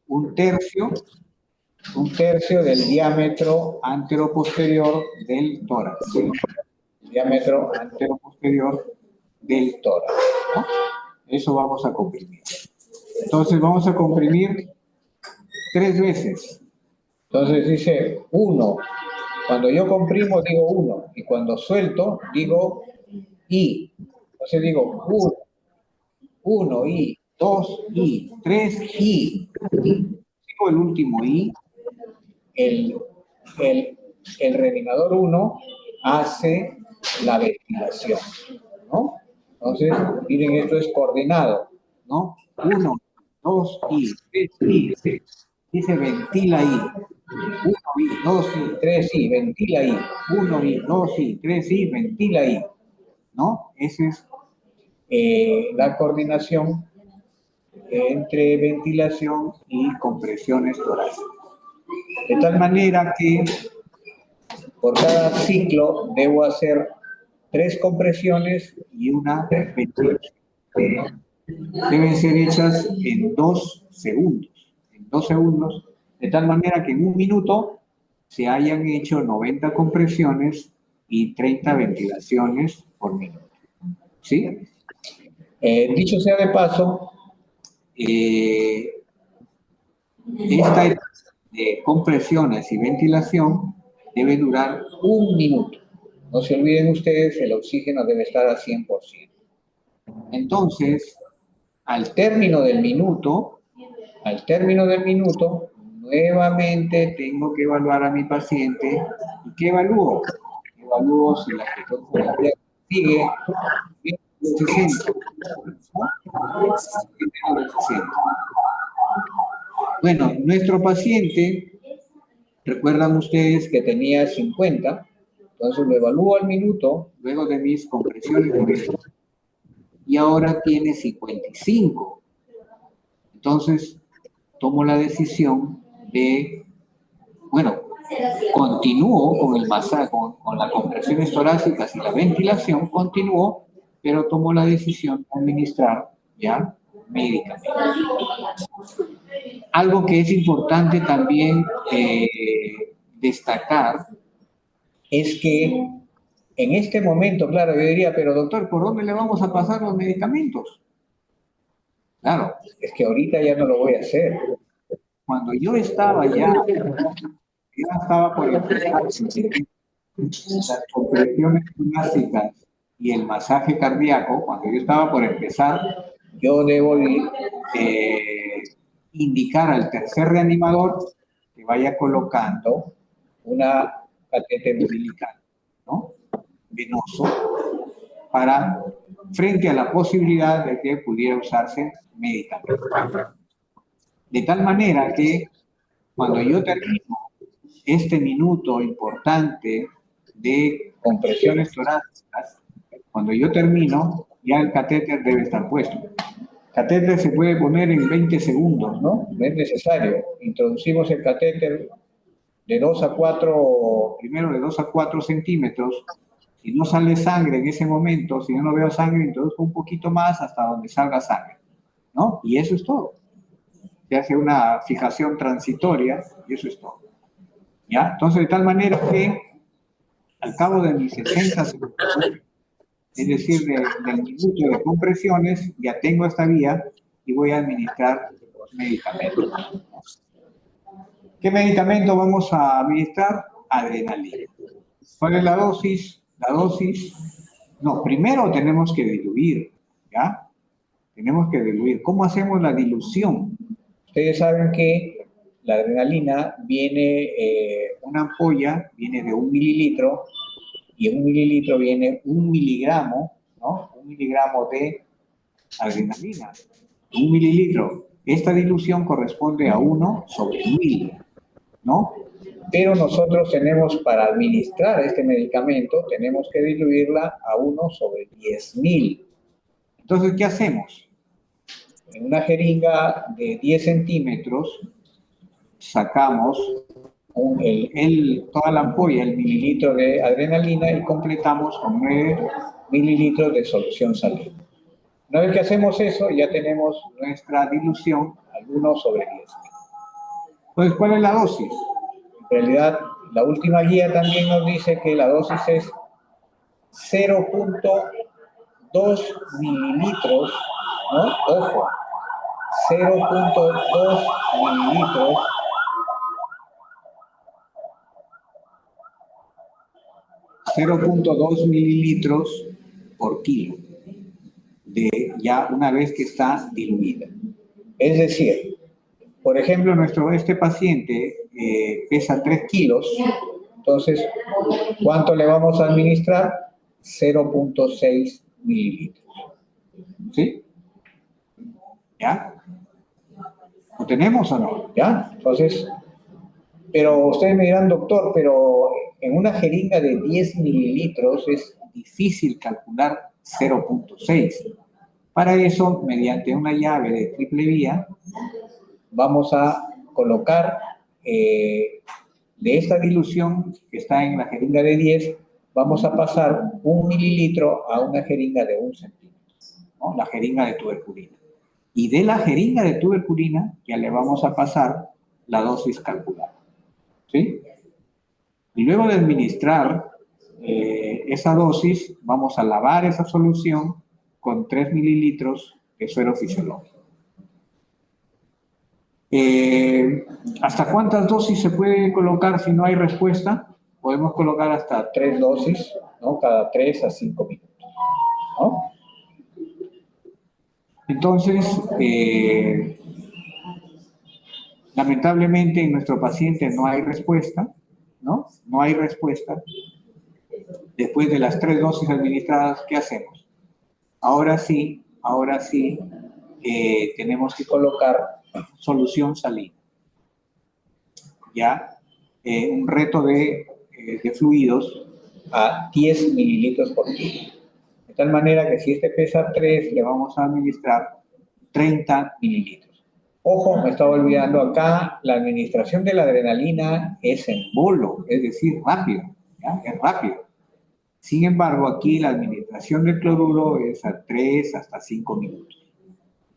un tercio del diámetro anteroposterior del tórax. ¿Sí? El diámetro anteroposterior del tórax, ¿no? Eso vamos a comprimir. Entonces vamos a comprimir 3 veces. Entonces dice 1. Cuando yo comprimo digo 1 y cuando suelto digo I. Entonces digo 1 I, 2 I, 3 I. Digo el último I. El reanimador 1 hace la ventilación, ¿no? Entonces, miren, esto es coordinado, ¿no? 1, 2 I, 3 I, dice ventila I. 1 I, 2 I, 3 I, ventila I. 1 I, 2 I, 3 I, ventila I, ¿no? Esa es la coordinación entre ventilación y compresiones torácicas. De tal manera que por cada ciclo debo hacer 3 compresiones y una ventilación. Deben ser hechas en 2 segundos. En 2 segundos, de tal manera que en 1 minuto se hayan hecho 90 compresiones y 30 ventilaciones por minuto. ¿Sí? Dicho sea de paso, esta etapa de compresiones y ventilación debe durar 1 minuto. No se olviden ustedes, el oxígeno debe estar a 100%. Entonces, al término del minuto, nuevamente tengo que evaluar a mi paciente. ¿Y qué evalúo? Evalúo si la frecuencia cardíaca sigue en 60. Bueno, nuestro paciente, recuerdan ustedes que tenía 50, entonces lo evalúo al minuto, luego de mis compresiones, y ahora tiene 55. Entonces, tomo la decisión de, bueno, continúo con el masaje, con las compresiones torácicas y la ventilación, continúo, pero tomó la decisión de administrar ya medicamentos. Algo que es importante también destacar es que en este momento, claro, yo diría, pero doctor, ¿por dónde le vamos a pasar los medicamentos? Claro, es que ahorita ya no lo voy a hacer. Cuando yo estaba por empezar las compresiones clásicas y el masaje cardíaco, cuando yo estaba por empezar, yo debo indicar al tercer reanimador que vaya colocando una catéter umbilical, ¿no? Venoso, para, frente a la posibilidad de que pudiera usarse medicamento. De tal manera que cuando yo termino este minuto importante de compresiones torácicas, cuando yo termino, ya el catéter debe estar puesto. Catéter se puede poner en 20 segundos, ¿no? No es necesario. Introducimos el catéter de 2 a 4, primero de 2 a 4 centímetros. Si no sale sangre en ese momento, si yo no veo sangre, introduzco un poquito más hasta donde salga sangre, ¿no? Y eso es todo. Se hace una fijación transitoria y eso es todo. ¿Ya? Entonces, de tal manera que al cabo de mis 60 segundos, es decir, del minuto de compresiones, ya tengo esta vía y voy a administrar medicamentos. ¿Qué medicamento vamos a administrar? Adrenalina. ¿Cuál es la dosis? La dosis, no, primero tenemos que diluir, ¿ya? Tenemos que diluir. ¿Cómo hacemos la dilución? Ustedes saben que la adrenalina viene, una ampolla viene de 1 mililitro, y en 1 mililitro viene 1 miligramo, ¿no? 1 miligramo de adrenalina. 1 mililitro. Esta dilución corresponde a 1 sobre 1000, ¿no? Pero nosotros tenemos, para administrar este medicamento, tenemos que diluirla a 1 sobre 10.000. Entonces, ¿qué hacemos? En una jeringa de 10 centímetros, sacamos toda la ampolla, el mililitro de adrenalina, y completamos con 9 mililitros de solución salina. Una vez que hacemos eso, ya tenemos nuestra dilución al 1 sobre 10.000. Entonces, ¿cuál es la dosis? En realidad, la última guía también nos dice que la dosis es 0.2 mililitros, ¿no? Ojo, 0.2 mililitros 0.2 mililitros por kilo, ya una vez que está diluida. Es decir, por ejemplo, este paciente pesa 3 kilos, entonces, ¿cuánto le vamos a administrar? 0.6 mililitros. ¿Sí? ¿Ya? ¿Lo tenemos o no? ¿Ya? Entonces, pero ustedes me dirán, doctor, pero en una jeringa de 10 mililitros es difícil calcular 0.6. Para eso, mediante una llave de triple vía, vamos a colocar de esta dilución que está en la jeringa de 10, vamos a pasar 1 mililitro a una jeringa de 1 centímetro, ¿no? La jeringa de tuberculina. Y de la jeringa de tuberculina ya le vamos a pasar la dosis calculada. ¿Sí? Y luego de administrar esa dosis, vamos a lavar esa solución con 3 mililitros de suero fisiológico. ¿Hasta cuántas dosis se puede colocar si no hay respuesta? Podemos colocar hasta 3 dosis, ¿no? Cada 3 a 5 minutos, ¿no? Entonces, lamentablemente en nuestro paciente no hay respuesta, ¿no? No hay respuesta. Después de las 3 dosis administradas, ¿qué hacemos? Ahora sí, tenemos que colocar solución salina. Ya, un reto de fluidos a 10 mililitros por kilo. De tal manera que si este pesa 3, le vamos a administrar 30 mililitros. Ojo, me estaba olvidando acá, la administración de la adrenalina es en bolo, es decir, rápido, ¿ya? Es rápido. Sin embargo, aquí la administración administración del cloruro es a 3 hasta 5 minutos.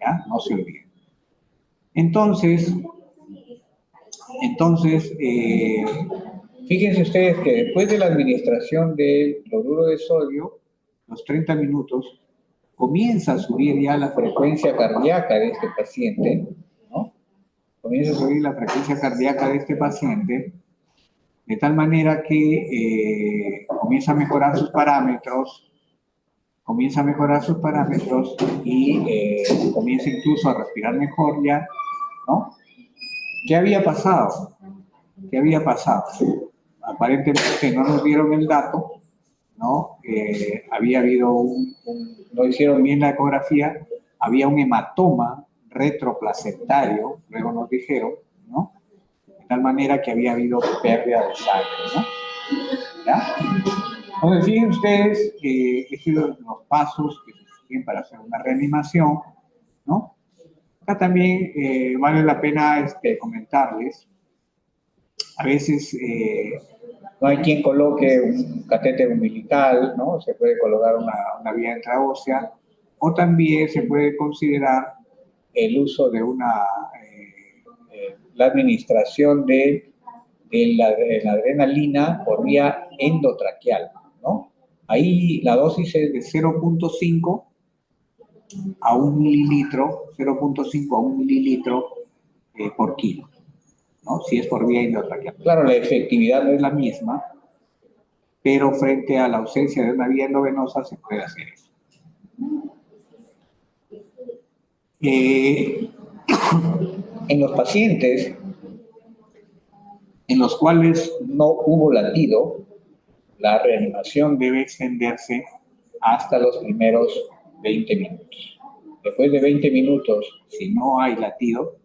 ¿Ya? No se olviden. Entonces, fíjense ustedes que después de la administración del cloruro de sodio, los 30 minutos, comienza a subir ya la frecuencia cardíaca de este paciente, ¿no? Comienza a subir la frecuencia cardíaca de este paciente, de tal manera que comienza a mejorar sus parámetros, y comienza incluso a respirar mejor ya, ¿no? ¿Qué había pasado? Aparentemente no nos dieron el dato, ¿no? Había habido no hicieron bien la ecografía, había un hematoma retroplacentario, luego nos dijeron, ¿no? De tal manera que había habido pérdida de sangre, ¿no? ¿Ya? Entonces, fíjense ustedes, estos son los pasos que se siguen para hacer una reanimación, ¿no? Acá también vale la pena comentarles, a veces no hay quien coloque un catéter umbilical, ¿no? Se puede colocar una vía intraósea, o también se puede considerar el uso de la administración de la adrenalina por vía endotraqueal, ¿no? Ahí la dosis es de 0.5 a 1 mililitro, 0.5 a 1 mililitro por kilo, ¿no? Si es por vía endotraqueal. Claro, la efectividad no es la misma, pero frente a la ausencia de una vía endovenosa se puede hacer eso. En los pacientes en los cuales no hubo latido, la reanimación debe extenderse hasta los primeros 20 minutos. Después de 20 minutos, si no hay latido,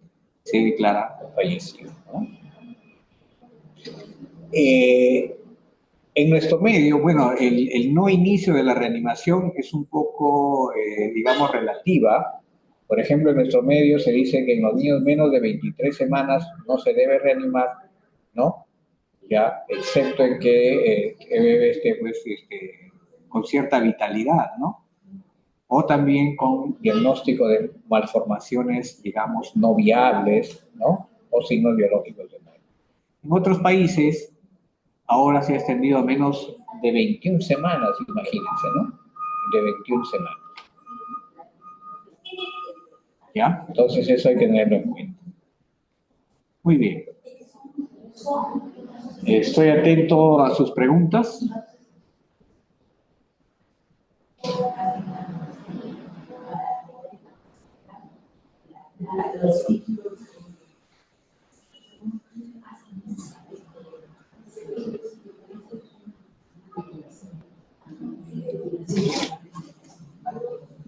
se declara fallecido, ¿no? En nuestro medio, bueno, el no inicio de la reanimación es un poco, digamos, relativa. Por ejemplo, en nuestro medio se dice que en los niños menos de 23 semanas no se debe reanimar, ¿no? Ya, excepto en que el bebé esté, pues, con cierta vitalidad, ¿no? O también con diagnóstico de malformaciones, digamos, no viables, ¿no? O signos biológicos de muerte. En otros países, ahora se ha extendido a menos de 21 semanas, imagínense, ¿no? De 21 semanas. ¿Ya? Entonces eso hay que tenerlo en cuenta. Muy bien. Estoy atento a sus preguntas.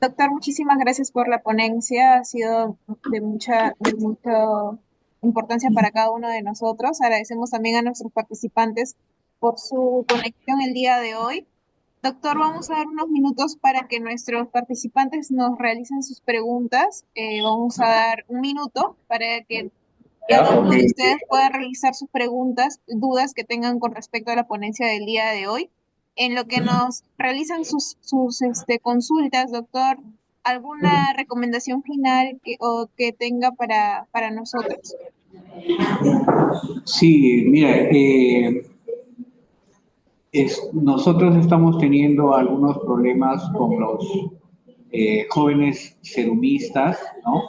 Doctor, muchísimas gracias por la ponencia. Ha sido de mucha importancia para cada uno de nosotros. Agradecemos también a nuestros participantes por su conexión el día de hoy. Doctor, vamos a dar unos minutos para que nuestros participantes nos realicen sus preguntas. Vamos a dar un minuto para que cada uno de ustedes pueda realizar sus preguntas, dudas que tengan con respecto a la ponencia del día de hoy. En lo que nos realizan sus consultas, doctor, ¿alguna recomendación final que tenga para nosotros? Sí, mira, nosotros estamos teniendo algunos problemas con los jóvenes serumistas, ¿no?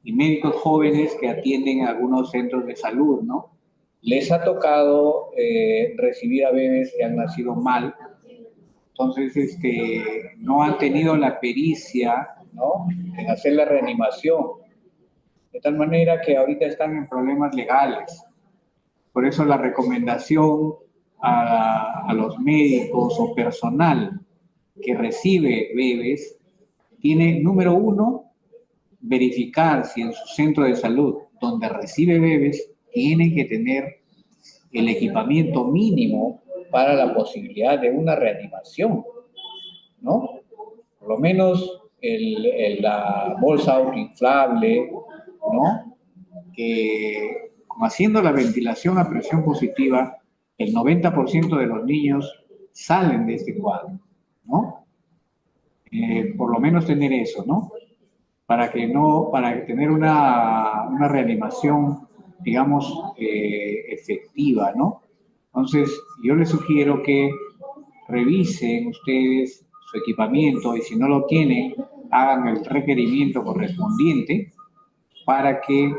Y médicos jóvenes que atienden a algunos centros de salud, ¿no? Les ha tocado recibir a bebés que han nacido mal, entonces no han tenido la pericia, ¿no? En hacer la reanimación, de tal manera que ahorita están en problemas legales. Por eso la recomendación a los médicos o personal que recibe bebés tiene, número uno, verificar si en su centro de salud donde recibe bebés tiene que tener el equipamiento mínimo para la posibilidad de una reanimación, ¿no? Por lo menos la bolsa autoinflable, ¿no? Que haciendo la ventilación a presión positiva, el 90% de los niños salen de este cuadro, ¿no? por lo menos tener eso, ¿no? Para tener una reanimación, digamos, efectiva, ¿no? Entonces, yo les sugiero que revisen ustedes su equipamiento y si no lo tienen, hagan el requerimiento correspondiente para que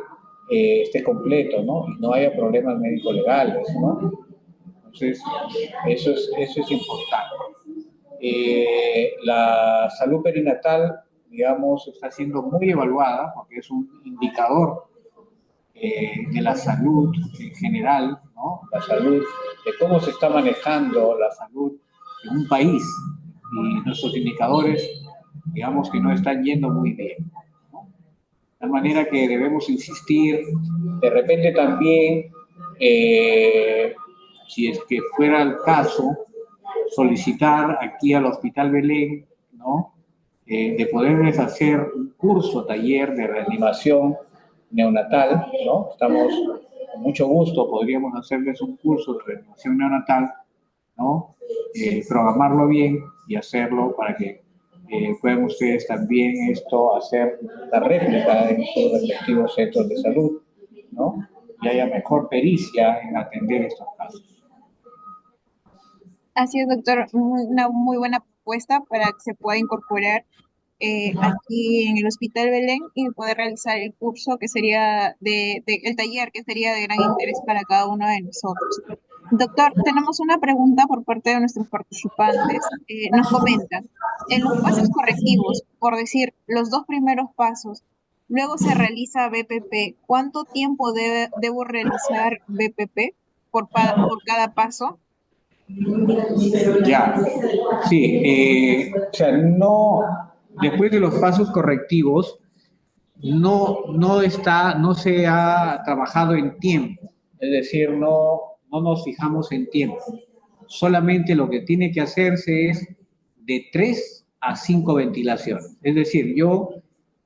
esté completo, ¿no? Y no haya problemas médico-legales, ¿no? Entonces, eso es importante. La salud perinatal, digamos, está siendo muy evaluada porque es un indicador de la salud en general, ¿no? La salud, de cómo se está manejando la salud en un país y nuestros indicadores, digamos que no están yendo muy bien, ¿no? De manera que debemos insistir, de repente también, si es que fuera el caso, solicitar aquí al Hospital Belén, ¿no? De poderles hacer un curso, taller de reanimación neonatal, ¿no? Estamos, con mucho gusto, podríamos hacerles un curso de reanimación neonatal, ¿no? Programarlo bien y hacerlo para que puedan ustedes también hacer la réplica en sus respectivos centros de salud, ¿no? Y haya mejor pericia en atender estos casos. Así es, doctor, una muy buena propuesta para que se pueda incorporar aquí en el Hospital Belén y poder realizar el curso que sería el taller que sería de gran interés para cada uno de nosotros. Doctor, tenemos una pregunta por parte de nuestros participantes. Nos comentan, en los pasos correctivos, por decir, los dos primeros pasos, luego se realiza BPP. ¿Cuánto tiempo debo realizar BPP por cada paso? Ya, sí, o sea, no, después de los pasos correctivos, no se ha trabajado en tiempo, es decir, no nos fijamos en tiempo. Solamente lo que tiene que hacerse es de 3 a 5 ventilaciones. Es decir,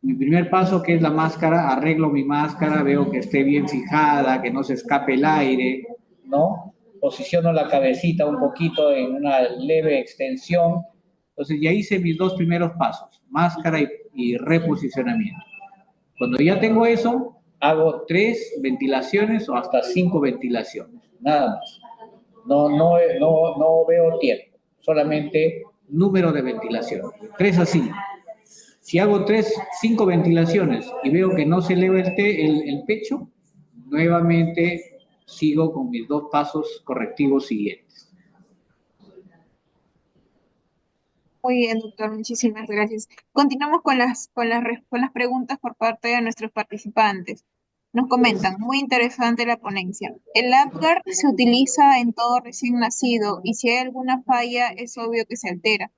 mi primer paso, que es la máscara, arreglo mi máscara, veo que esté bien fijada, que no se escape el aire, ¿no? Posiciono la cabecita un poquito en una leve extensión. Entonces ya hice mis dos primeros pasos, máscara y reposicionamiento. Cuando ya tengo eso, hago 3 ventilaciones o hasta 5 ventilaciones, nada más. No veo tiempo, solamente número de ventilaciones, 3 a 5. Si hago 5 ventilaciones y veo que no se eleva el pecho, nuevamente sigo con mis 2 pasos correctivos siguientes. Muy bien, doctor, muchísimas gracias. Continuamos con las preguntas por parte de nuestros participantes. Nos comentan, muy interesante la ponencia. El Apgar se utiliza en todo recién nacido y si hay alguna falla es obvio que se altera.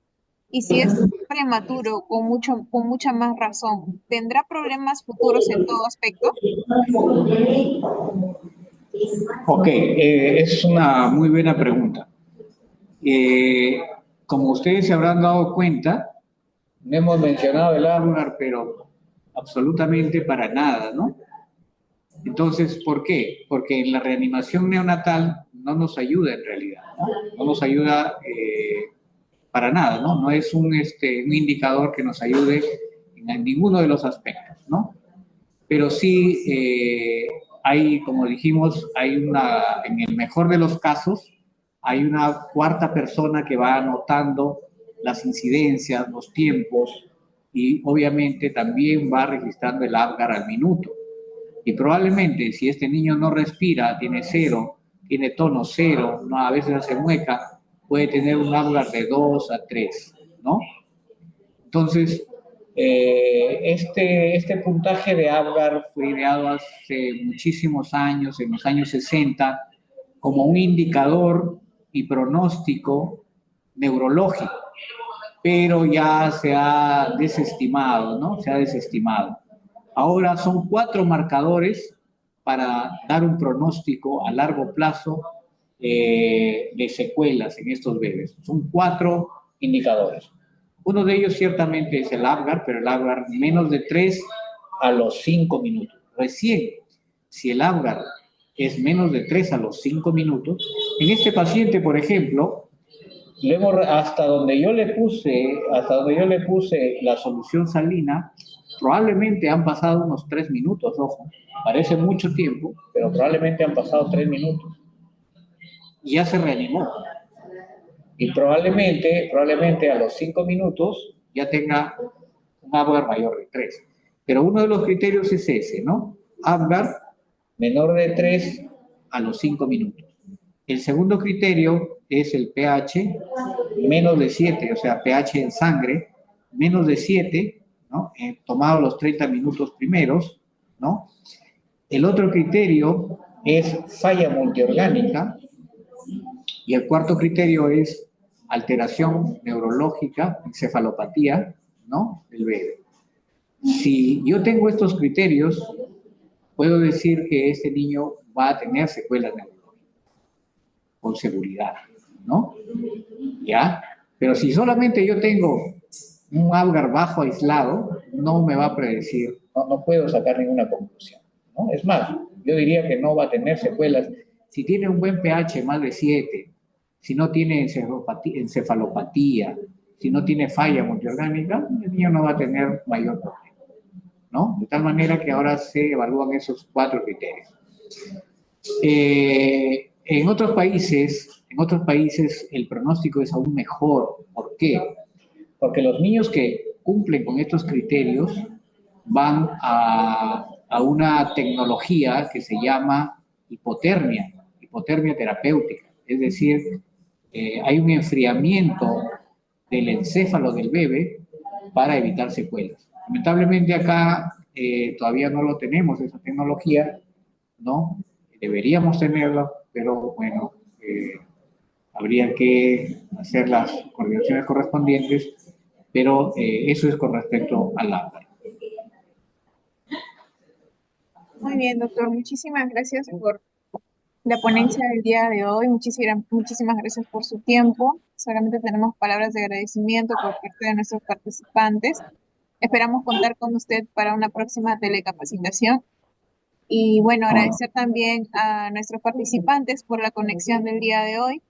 Y si es prematuro, con mucha más razón, ¿tendrá problemas futuros en todo aspecto? Ok, es una muy buena pregunta. Como ustedes se habrán dado cuenta, no hemos mencionado el Apgar, pero absolutamente para nada, ¿no? Entonces, ¿por qué? Porque en la reanimación neonatal no nos ayuda en realidad, ¿no? No nos ayuda para nada, ¿no? No es un indicador que nos ayude en ninguno de los aspectos, ¿no? Pero sí como dijimos, en el mejor de los casos, hay una cuarta persona que va anotando las incidencias, los tiempos y obviamente también va registrando el Apgar al minuto. Y probablemente si este niño no respira, tiene cero, tiene tono cero, ¿no? A veces hace mueca, puede tener un Apgar de 2 a 3, ¿no? Entonces, este puntaje de Apgar fue ideado hace muchísimos años, en los años 60, como un indicador y pronóstico neurológico, pero ya se ha desestimado, ¿no? Se ha desestimado. Ahora son 4 marcadores para dar un pronóstico a largo plazo de secuelas en estos bebés. Son 4 indicadores. Uno de ellos ciertamente es el Apgar, pero el Apgar menos de 3 a los 5 minutos. Recién, si el Apgar es menos de 3 a los 5 minutos, en este paciente, por ejemplo, hasta donde yo le puse la solución salina, probablemente han pasado unos 3 minutos, ojo. Parece mucho tiempo, pero probablemente han pasado 3 minutos. Y ya se reanimó. Y probablemente a los 5 minutos ya tenga un Apgar mayor de 3. Pero uno de los criterios es ese, ¿no? Apgar menor de 3 a los 5 minutos. El segundo criterio es el pH menos de 7, o sea, pH en sangre menos de 7, ¿no? Tomado los 30 minutos primeros, ¿no? El otro criterio es falla multiorgánica y el cuarto criterio es alteración neurológica, encefalopatía, ¿no? Del bebé. Si yo tengo estos criterios, puedo decir que este niño va a tener secuelas neurológicas, con seguridad, ¿no? ¿Ya? Pero si solamente yo tengo un Apgar bajo aislado, no me va a predecir, no puedo sacar ninguna conclusión, ¿no? Es más, yo diría que no va a tener secuelas. Si tiene un buen pH más de 7, si no tiene encefalopatía, si no tiene falla multiorgánica, el niño no va a tener mayor problema, ¿no? De tal manera que ahora se evalúan esos 4 criterios. En otros países el pronóstico es aún mejor. ¿Por qué? Porque los niños que cumplen con estos criterios van a una tecnología que se llama hipotermia terapéutica. Es decir, hay un enfriamiento del encéfalo del bebé para evitar secuelas. Lamentablemente acá todavía no lo tenemos, esa tecnología, ¿no? Deberíamos tenerla, pero bueno, habría que hacer las coordinaciones correspondientes, pero eso es con respecto al Apgar. Muy bien, doctor. Muchísimas gracias por la ponencia del día de hoy. Muchísimas gracias por su tiempo. Solamente tenemos palabras de agradecimiento por parte de nuestros participantes. Esperamos contar con usted para una próxima telecapacitación. Y bueno, agradecer también a nuestros participantes por la conexión del día de hoy.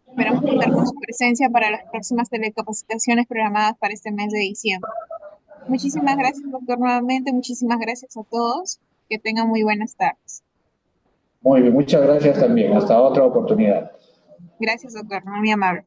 Esperamos contar con su presencia para las próximas telecapacitaciones programadas para este mes de diciembre. Muchísimas gracias, doctor, nuevamente. Muchísimas gracias a todos. Que tengan muy buenas tardes. Muy bien, muchas gracias también. Hasta otra oportunidad. Gracias, doctor. Muy amable.